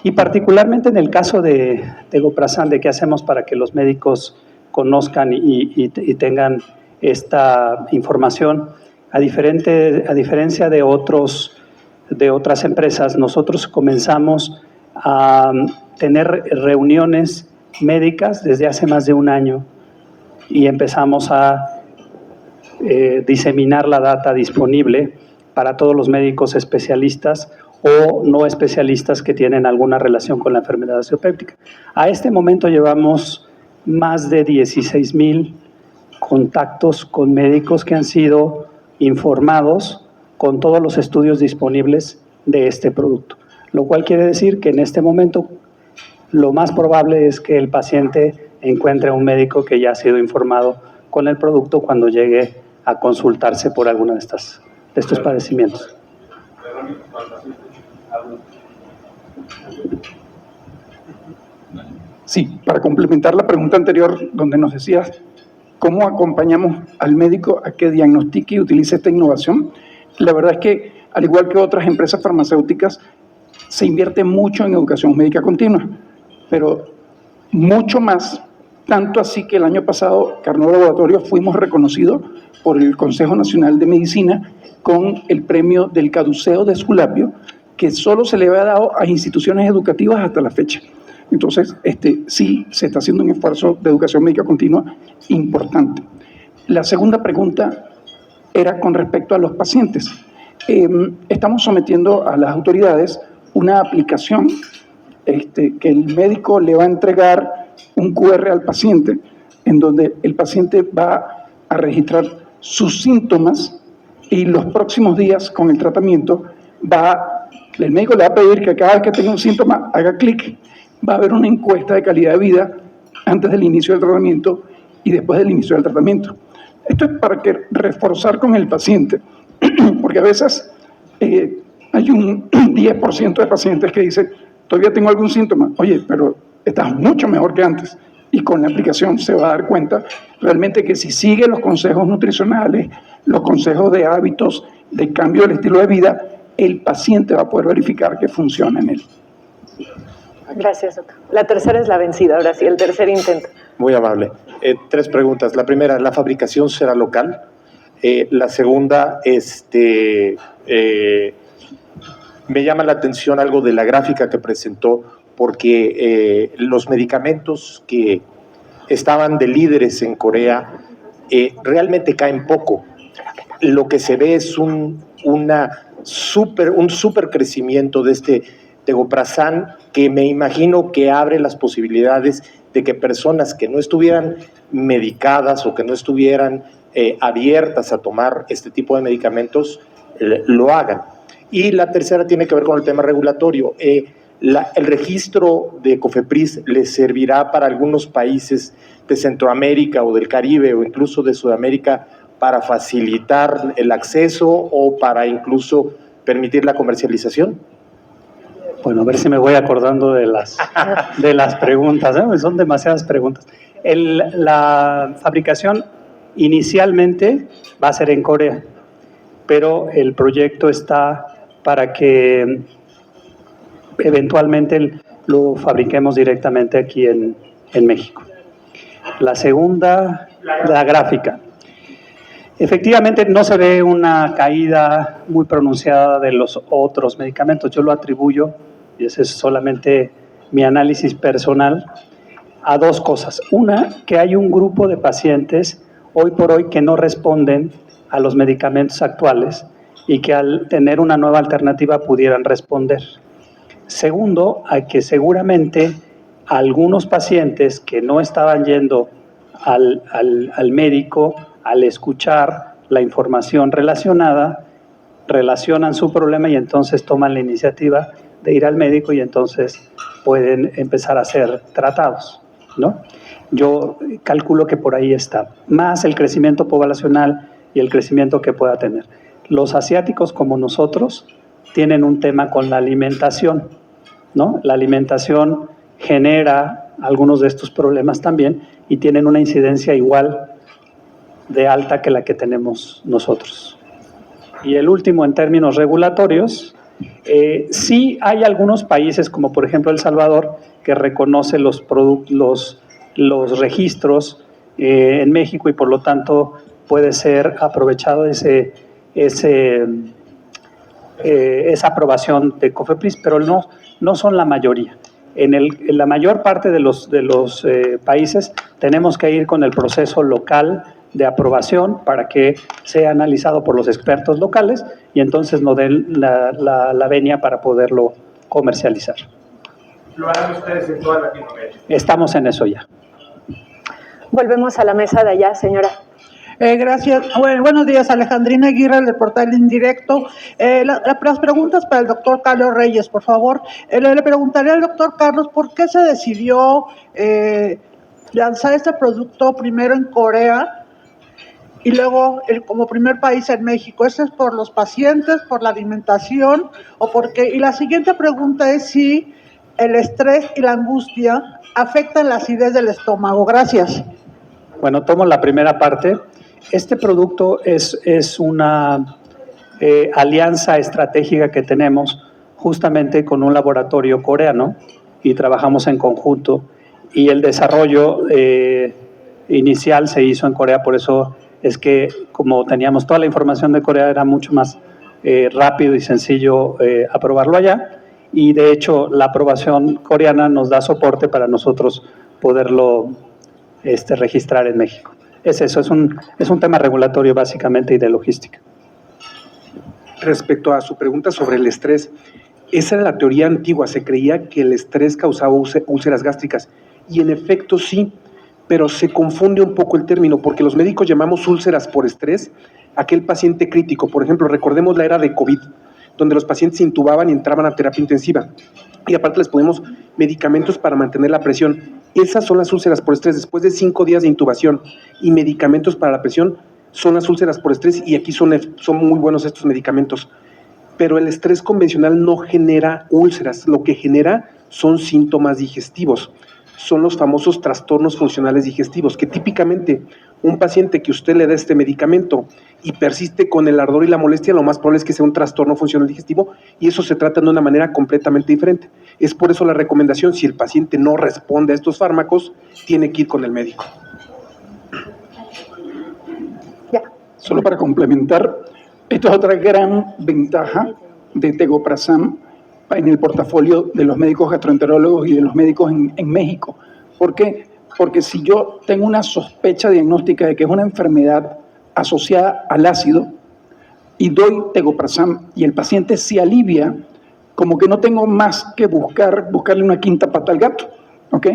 Y particularmente en el caso de tegoprazán, de qué hacemos para que los médicos conozcan y tengan esta información, a diferencia de otras empresas, nosotros comenzamos a tener reuniones médicas desde hace más de un año y empezamos a diseminar la data disponible para todos los médicos especialistas o no especialistas que tienen alguna relación con la enfermedad osteopéptica. A este momento llevamos más de 16,000 contactos con médicos que han sido informados con todos los estudios disponibles de este producto, lo cual quiere decir que en este momento lo más probable es que el paciente encuentre a un médico que ya ha sido informado con el producto cuando llegue a consultarse por alguno de estos padecimientos. Sí, para complementar la pregunta anterior, donde nos decías cómo acompañamos al médico a que diagnostique y utilice esta innovación, la verdad es que, al igual que otras empresas farmacéuticas, se invierte mucho en educación médica continua, pero mucho más, tanto así que el año pasado, Carnot Laboratorios, fuimos reconocidos por el Consejo Nacional de Medicina con el premio del Caduceo de Esculapio, que solo se le había dado a instituciones educativas hasta la fecha. Entonces, sí se está haciendo un esfuerzo de educación médica continua importante. La segunda pregunta era con respecto a los pacientes. Estamos sometiendo a las autoridades una aplicación que el médico le va a entregar un QR al paciente, en donde el paciente va a registrar sus síntomas y los próximos días con el tratamiento el médico le va a pedir que cada vez que tenga un síntoma haga clic. Va a haber una encuesta de calidad de vida antes del inicio del tratamiento y después del inicio del tratamiento. Esto es para reforzar con el paciente, porque a veces hay un 10% de pacientes que dicen, todavía tengo algún síntoma, oye, pero estás mucho mejor que antes. Y con la aplicación se va a dar cuenta realmente que si sigue los consejos nutricionales, los consejos de hábitos, de cambio del estilo de vida, el paciente va a poder verificar que funciona en él. Gracias, doctor. La tercera es la vencida, ahora sí, el tercer intento. Muy amable. 3 preguntas. La primera, ¿la fabricación será local? La segunda, me llama la atención algo de la gráfica que presentó, porque los medicamentos que estaban de líderes en Corea realmente caen poco. Lo que se ve es un super crecimiento de este Tegoprazan, que me imagino que abre las posibilidades de que personas que no estuvieran medicadas o que no estuvieran abiertas a tomar este tipo de medicamentos lo hagan. Y la tercera tiene que ver con el tema regulatorio. El registro de COFEPRIS le servirá para algunos países de Centroamérica o del Caribe o incluso de Sudamérica para facilitar el acceso o para incluso permitir la comercialización. Bueno, a ver si me voy acordando de las preguntas, ¿eh? Son demasiadas preguntas. La fabricación inicialmente va a ser en Corea, pero el proyecto está para que eventualmente lo fabriquemos directamente aquí en México. La segunda, la gráfica. Efectivamente, no se ve una caída muy pronunciada de los otros medicamentos. Yo lo atribuyo, y ese es solamente mi análisis personal, a 2 cosas. Una, que hay un grupo de pacientes hoy por hoy que no responden a los medicamentos actuales y que al tener una nueva alternativa pudieran responder. Segundo, a que seguramente algunos pacientes que no estaban yendo al médico, al escuchar la información relacionada, relacionan su problema y entonces toman la iniciativa de ir al médico y entonces pueden empezar a ser tratados, ¿no? Yo calculo que por ahí está, más el crecimiento poblacional y el crecimiento que pueda tener. Los asiáticos como nosotros tienen un tema con la alimentación, ¿no? La alimentación genera algunos de estos problemas también y tienen una incidencia igual de alta que la que tenemos nosotros. Y el último, en términos regulatorios, sí hay algunos países, como por ejemplo El Salvador, que reconoce los registros en México y por lo tanto puede ser aprovechado esa aprobación de COFEPRIS, pero no son la mayoría. En la mayor parte de los países tenemos que ir con el proceso local de aprobación para que sea analizado por los expertos locales y entonces nos den la venia para poderlo comercializar. ¿Lo harán ustedes en toda Latinoamérica? Estamos en eso ya. Volvemos a la mesa de allá, señora. Gracias. Buenos días, Alejandrina Aguirre, del portal Indirecto. Las preguntas para el doctor Carlos Reyes, por favor. Le preguntaré al doctor Carlos por qué se decidió lanzar este producto primero en Corea y luego como primer país en México. ¿Eso es por los pacientes, por la alimentación o por qué? Y la siguiente pregunta es si el estrés y la angustia afectan la acidez del estómago. Gracias. Bueno, tomo la primera parte. Este producto es una alianza estratégica que tenemos justamente con un laboratorio coreano y trabajamos en conjunto. Y el desarrollo inicial se hizo en Corea, por eso es que como teníamos toda la información de Corea era mucho más rápido y sencillo aprobarlo allá. Y de hecho la aprobación coreana nos da soporte para nosotros poderlo registrar en México. Es eso, es un tema regulatorio básicamente y de logística. Respecto a su pregunta sobre el estrés, esa era la teoría antigua, se creía que el estrés causaba úlceras gástricas y en efecto sí, pero se confunde un poco el término porque los médicos llamamos úlceras por estrés a aquel paciente crítico. Por ejemplo, recordemos la era de COVID, donde los pacientes se intubaban y entraban a terapia intensiva y aparte les ponemos medicamentos para mantener la presión. Esas son las úlceras por estrés. Después de 5 días de intubación y medicamentos para la presión, son las úlceras por estrés y aquí son muy buenos estos medicamentos. Pero el estrés convencional no genera úlceras, lo que genera son síntomas digestivos. Son los famosos trastornos funcionales digestivos, que típicamente un paciente que usted le da este medicamento y persiste con el ardor y la molestia, lo más probable es que sea un trastorno funcional digestivo y eso se trata de una manera completamente diferente. Es por eso la recomendación, si el paciente no responde a estos fármacos, tiene que ir con el médico. Solo para complementar, esto es otra gran ventaja de Tegoprazan en el portafolio de los médicos gastroenterólogos y de los médicos en México. ¿Por qué? Porque si yo tengo una sospecha diagnóstica de que es una enfermedad asociada al ácido y doy Tegoprazan y el paciente se alivia, como que no tengo más que buscarle una quinta pata al gato, ¿ok?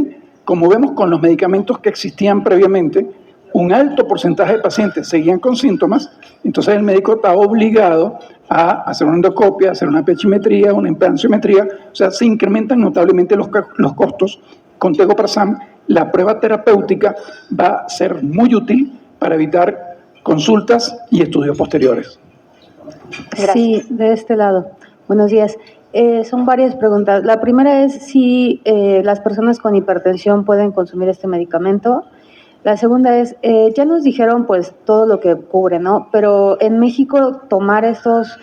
Como vemos con los medicamentos que existían previamente, un alto porcentaje de pacientes seguían con síntomas, entonces el médico está obligado a hacer una endoscopia, hacer una pechimetría, una impedanciometría, o sea, se incrementan notablemente los costos. Con Tegoprazan, la prueba terapéutica va a ser muy útil para evitar consultas y estudios posteriores. Gracias. Sí, de este lado. Buenos días. Son varias preguntas. La primera es si las personas con hipertensión pueden consumir este medicamento. La segunda es, ya nos dijeron pues todo lo que cubre, ¿no? Pero en México tomar estos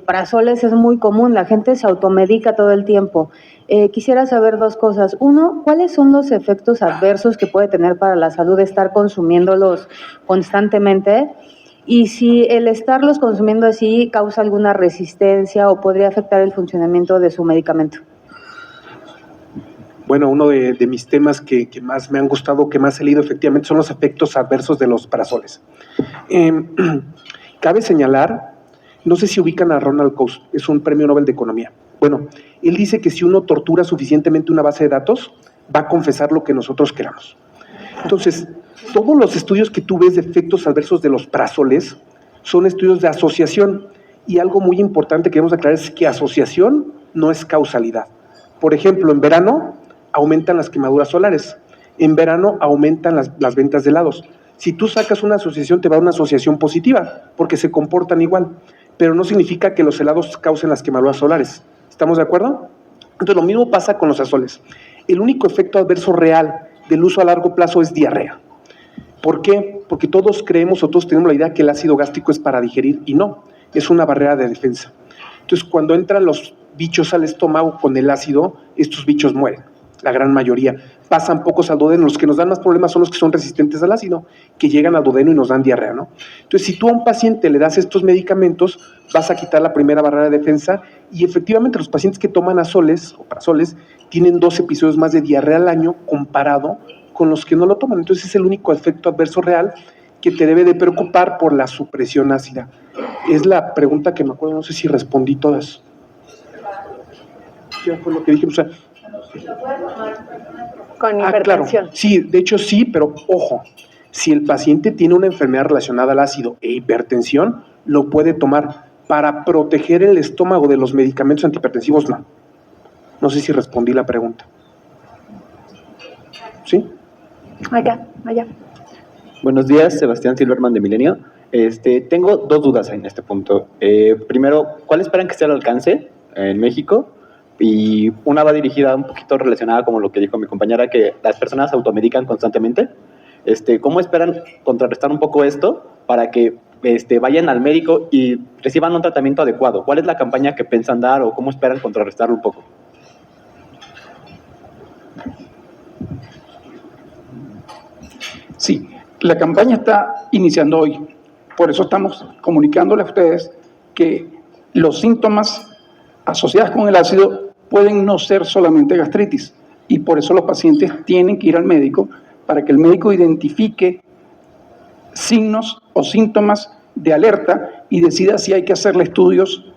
prazoles es muy común, la gente se automedica todo el tiempo. Quisiera saber dos cosas. Uno, ¿cuáles son los efectos adversos que puede tener para la salud estar consumiéndolos constantemente? Y si el estarlos consumiendo así causa alguna resistencia o podría afectar el funcionamiento de su medicamento. Bueno, uno de mis temas que más me han gustado, que más he leído efectivamente, son los efectos adversos de los prazoles. Cabe señalar, no sé si ubican a Ronald Coase, es un premio Nobel de Economía. Bueno, él dice que si uno tortura suficientemente una base de datos, va a confesar lo que nosotros queramos. Entonces, todos los estudios que tú ves de efectos adversos de los prazoles son estudios de asociación. Y algo muy importante que debemos aclarar es que asociación no es causalidad. Por ejemplo, en verano aumentan las quemaduras solares, en verano aumentan las ventas de helados. Si tú sacas una asociación, te va a dar una asociación positiva, porque se comportan igual, pero no significa que los helados causen las quemaduras solares. ¿Estamos de acuerdo? Entonces, lo mismo pasa con los azoles. El único efecto adverso real del uso a largo plazo es diarrea. ¿Por qué? Porque todos creemos o todos tenemos la idea que el ácido gástrico es para digerir, y no, es una barrera de defensa. Entonces, cuando entran los bichos al estómago con el ácido, estos bichos mueren. La gran mayoría. Pasan pocos al duodeno. Los que nos dan más problemas son los que son resistentes al ácido, que llegan al duodeno y nos dan diarrea, ¿no? Entonces, si tú a un paciente le das estos medicamentos, vas a quitar la primera barrera de defensa y efectivamente los pacientes que toman azoles o prazoles tienen 2 episodios más de diarrea al año comparado con los que no lo toman. Entonces, es el único efecto adverso real que te debe de preocupar por la supresión ácida. Es la pregunta que me acuerdo, no sé si respondí todas. ¿Qué fue lo que dije? O sea, con hipertensión. Claro. Sí, de hecho sí, pero ojo, Si el paciente tiene una enfermedad relacionada al ácido e hipertensión, lo puede tomar. Para proteger el estómago de los medicamentos antihipertensivos, no. No sé si respondí la pregunta. ¿Sí? Allá. Buenos días, Sebastián Silverman de Milenio. Tengo dos dudas en este punto. Primero, ¿cuál esperan que sea el alcance en México? Y una va dirigida un poquito relacionada como lo que dijo mi compañera, que las personas se automedican constantemente. ¿Cómo esperan contrarrestar un poco esto para que vayan al médico y reciban un tratamiento adecuado? ¿Cuál es la campaña que piensan dar o cómo esperan contrarrestarlo un poco? Sí, la campaña está iniciando hoy. Por eso estamos comunicándole a ustedes que los síntomas asociados con el ácido pueden no ser solamente gastritis. Y por eso los pacientes tienen que ir al médico para que el médico identifique signos o síntomas de alerta y decida si hay que hacerle estudios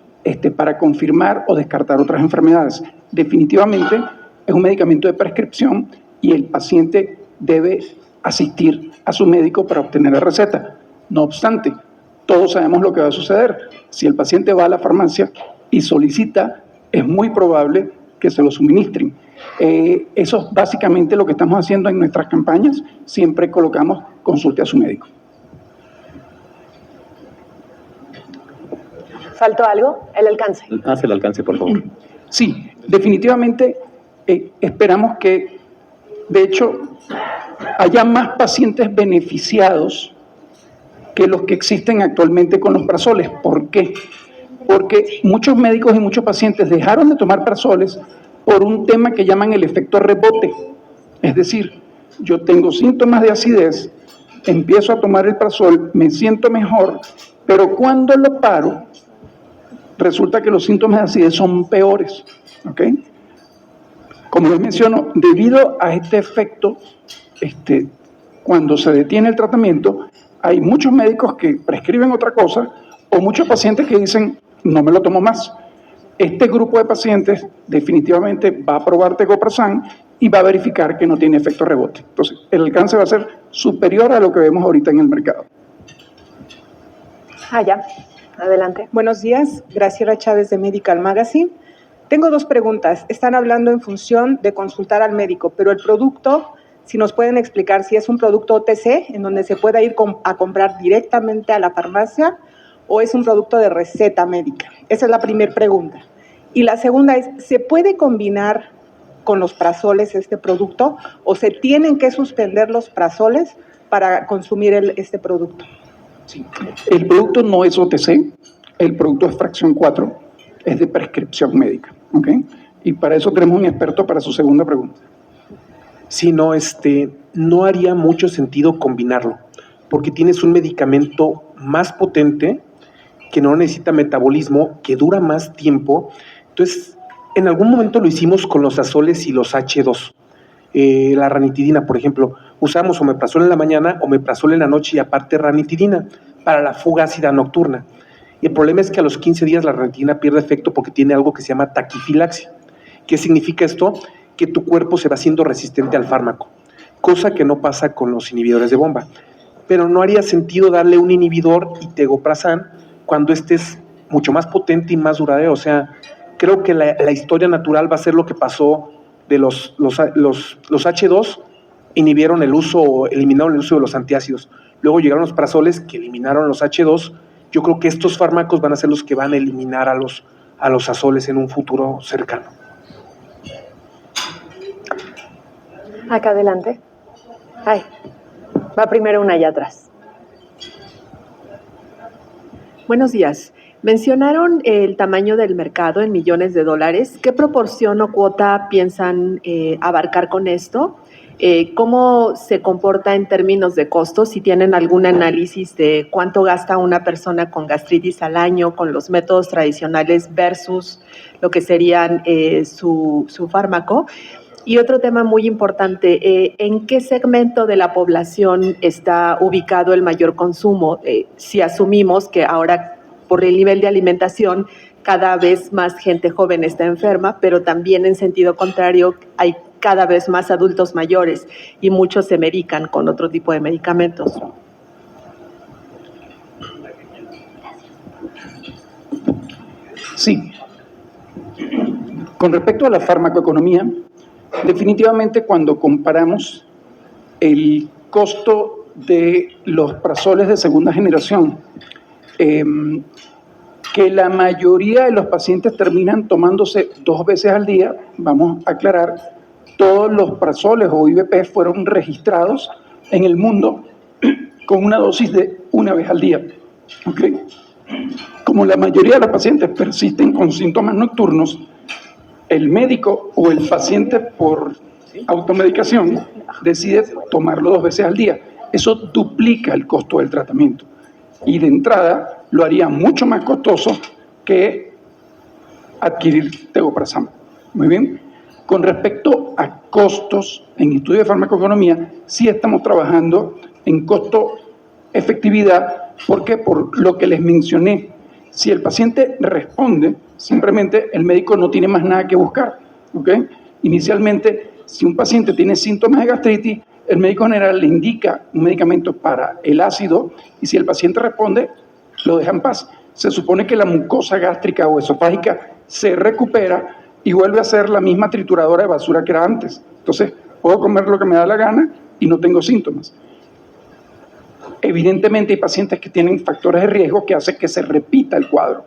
para confirmar o descartar otras enfermedades. Definitivamente es un medicamento de prescripción y el paciente debe asistir a su médico para obtener la receta. No obstante, todos sabemos lo que va a suceder. Si el paciente va a la farmacia y solicita, es muy probable que se lo suministren. Eso es básicamente lo que estamos haciendo en nuestras campañas. Siempre colocamos consulte a su médico. ¿Faltó algo? El alcance. Haz el alcance, por favor. Sí, definitivamente esperamos que, de hecho, haya más pacientes beneficiados que los que existen actualmente con los prazoles. ¿Por qué? Porque muchos médicos y muchos pacientes dejaron de tomar prazoles por un tema que llaman el efecto rebote. Es decir, yo tengo síntomas de acidez, empiezo a tomar el prazol, me siento mejor, pero cuando lo paro, resulta que los síntomas de acidez son peores. ¿Ok? Como les menciono, debido a este efecto, cuando se detiene el tratamiento, hay muchos médicos que prescriben otra cosa o muchos pacientes que dicen, no me lo tomo más. Este grupo de pacientes definitivamente va a probar tegoprazán y va a verificar que no tiene efecto rebote. Entonces, el alcance va a ser superior a lo que vemos ahorita en el mercado. Ya. Adelante. Buenos días, Graciela Chávez de Medical Magazine. Tengo dos preguntas. Están hablando en función de consultar al médico, pero el producto, si nos pueden explicar si es un producto OTC, en donde se pueda ir a comprar directamente a la farmacia, o es un producto de receta médica. Esa es la primera pregunta. Y la segunda es, ¿se puede combinar con los prazoles este producto o se tienen que suspender los prazoles para consumir este producto? Sí. El producto no es OTC, el producto es fracción 4, es de prescripción médica. ¿Ok? Y para eso tenemos un experto para su segunda pregunta. Sí, no haría mucho sentido combinarlo, porque tienes un medicamento más potente que no necesita metabolismo, que dura más tiempo. Entonces, en algún momento lo hicimos con los azoles y los H2. La ranitidina, por ejemplo, usamos omeprazol en la mañana, omeprazol en la noche y aparte ranitidina para la fuga ácida nocturna. Y el problema es que a los 15 días la ranitidina pierde efecto porque tiene algo que se llama taquifilaxia. ¿Qué significa esto? Que tu cuerpo se va haciendo resistente al fármaco, cosa que no pasa con los inhibidores de bomba. Pero no haría sentido darle un inhibidor y tegoprazán cuando este es mucho más potente y más duradero. O sea, creo que la historia natural va a ser lo que pasó de los H2, inhibieron el uso o eliminaron el uso de los antiácidos. Luego llegaron los prazoles que eliminaron los H2. Yo creo que estos fármacos van a ser los que van a eliminar a los azoles en un futuro cercano. Acá adelante. Va primero una allá atrás. Buenos días. Mencionaron el tamaño del mercado en millones de dólares. ¿Qué proporción o cuota piensan abarcar con esto? ¿Cómo se comporta en términos de costos? Si tienen algún análisis de cuánto gasta una persona con gastritis al año con los métodos tradicionales versus lo que serían su fármaco. Y otro tema muy importante, ¿en qué segmento de la población está ubicado el mayor consumo? Si asumimos que ahora, por el nivel de alimentación, cada vez más gente joven está enferma, pero también en sentido contrario hay cada vez más adultos mayores y muchos se medican con otro tipo de medicamentos. Sí. Con respecto a la farmacoeconomía, definitivamente cuando comparamos el costo de los prazoles de segunda generación, que la mayoría de los pacientes terminan tomándose 2 veces al día, vamos a aclarar, todos los prazoles o IVP fueron registrados en el mundo con una dosis de 1 vez al día. ¿Okay? Como la mayoría de los pacientes persisten con síntomas nocturnos, el médico o el paciente por automedicación decide tomarlo 2 veces al día. Eso duplica el costo del tratamiento y de entrada lo haría mucho más costoso que adquirir tegoprazán. Muy bien. Con respecto a costos en estudio de farmacoeconomía, sí estamos trabajando en costo-efectividad, porque por lo que les mencioné, si el paciente responde, simplemente el médico no tiene más nada que buscar. ¿Okay? Inicialmente, si un paciente tiene síntomas de gastritis, el médico general le indica un medicamento para el ácido y si el paciente responde, lo deja en paz. Se supone que la mucosa gástrica o esofágica se recupera y vuelve a ser la misma trituradora de basura que era antes. Entonces, puedo comer lo que me da la gana y no tengo síntomas. Evidentemente hay pacientes que tienen factores de riesgo que hacen que se repita el cuadro.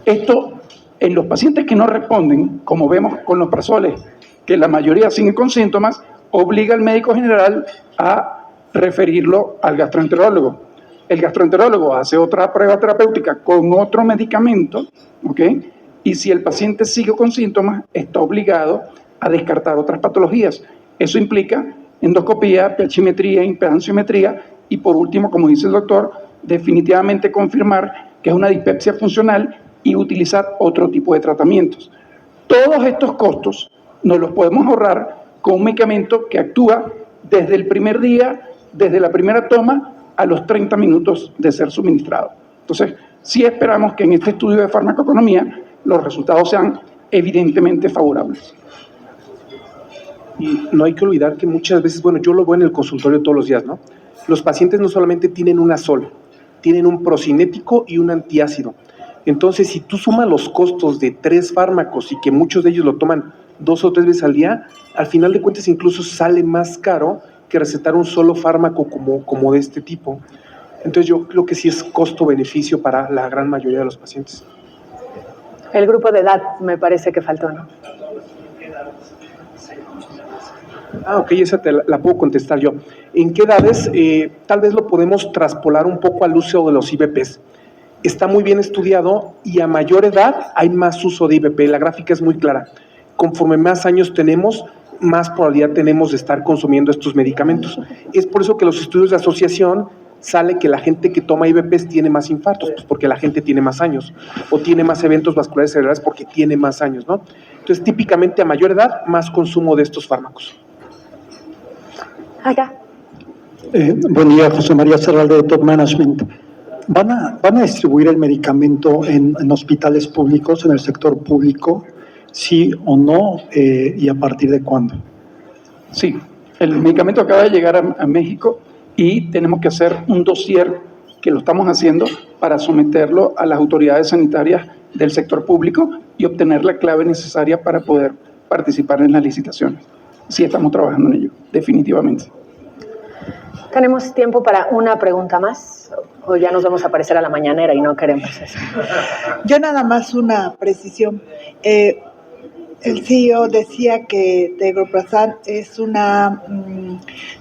Esto, en los pacientes que no responden, como vemos con los prazoles, que la mayoría siguen con síntomas, obliga al médico general a referirlo al gastroenterólogo. El gastroenterólogo hace otra prueba terapéutica con otro medicamento, ¿ok? Y si el paciente sigue con síntomas, está obligado a descartar otras patologías. Eso implica endoscopía, pH-metría, impedanciometría y por último, como dice el doctor, definitivamente confirmar que es una dispepsia funcional y utilizar otro tipo de tratamientos. Todos estos costos nos los podemos ahorrar con un medicamento que actúa desde el primer día, desde la primera toma, a los 30 minutos de ser suministrado. Entonces, sí esperamos que en este estudio de farmacoeconomía los resultados sean evidentemente favorables. Y no hay que olvidar que muchas veces, bueno, yo lo veo en el consultorio todos los días, ¿no? Los pacientes no solamente tienen una sola, tienen un procinético y un antiácido. Entonces, si tú sumas los costos de 3 fármacos y que muchos de ellos lo toman 2 o 3 veces al día, al final de cuentas incluso sale más caro que recetar un solo fármaco como de este tipo. Entonces yo creo que sí es costo-beneficio para la gran mayoría de los pacientes. El grupo de edad me parece que faltó, ¿no? Ok, esa te la puedo contestar yo. ¿En qué edades? Tal vez lo podemos traspolar un poco al uso de los IVPs. Está muy bien estudiado y a mayor edad hay más uso de IVP. La gráfica es muy clara. Conforme más años tenemos, más probabilidad tenemos de estar consumiendo estos medicamentos. Es por eso que los estudios de asociación sale que la gente que toma IVPs tiene más infartos, pues porque la gente tiene más años, o tiene más eventos vasculares cerebrales porque tiene más años, ¿no? Entonces, típicamente a mayor edad, más consumo de estos fármacos. Acá. Buen día, José María Serralde de Top Management. ¿Van a distribuir el medicamento en hospitales públicos, en el sector público? ¿Sí o no? ¿Y a partir de cuándo? Sí, el medicamento acaba de llegar a México y tenemos que hacer un dossier, que lo estamos haciendo, para someterlo a las autoridades sanitarias del sector público y obtener la clave necesaria para poder participar en las licitaciones. Sí, estamos trabajando en ello, definitivamente. ¿Tenemos tiempo para una pregunta más? ¿O ya nos vamos a aparecer a la mañanera y no queremos eso? Yo nada más una precisión. El CEO decía que tegoprazán es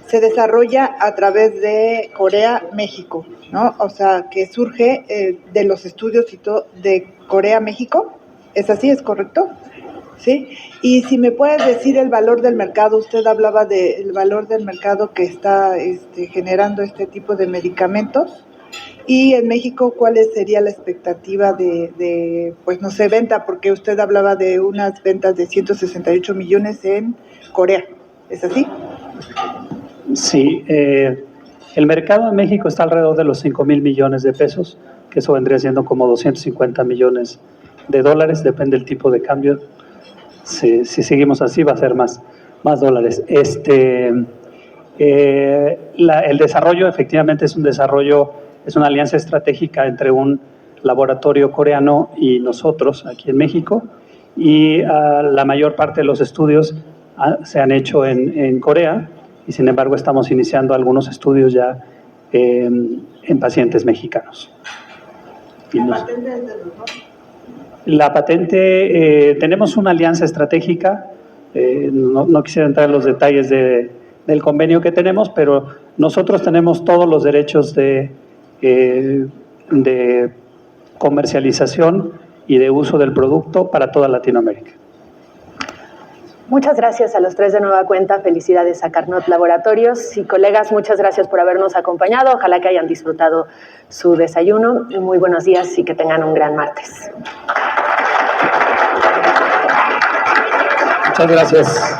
se desarrolla a través de Corea, México, ¿no? O sea, que surge de los estudios y todo de Corea, México. ¿Es así? ¿Es correcto? ¿Sí? Y si me puedes decir el valor del mercado, usted hablaba del valor del mercado que está generando este tipo de medicamentos. Y en México, ¿cuál sería la expectativa de pues no sé, venta? Porque usted hablaba de unas ventas de 168 millones en Corea. ¿Es así? Sí. El mercado en México está alrededor de los 5,000 millones de pesos, que eso vendría siendo como 250 millones de dólares, depende del tipo de cambio. Si seguimos así va a ser más. Más dólares. El desarrollo efectivamente es una alianza estratégica entre un laboratorio coreano y nosotros aquí en México, y la mayor parte de los estudios se han hecho en Corea, y sin embargo estamos iniciando algunos estudios ya en pacientes mexicanos. La patente, tenemos una alianza estratégica, no quisiera entrar en los detalles del convenio que tenemos, pero nosotros tenemos todos los derechos de comercialización y de uso del producto para toda Latinoamérica. Muchas gracias a los tres de nueva cuenta. Felicidades a Carnot Laboratorios. Y colegas, muchas gracias por habernos acompañado. Ojalá que hayan disfrutado su desayuno. Muy buenos días y que tengan un gran martes. Muchas gracias.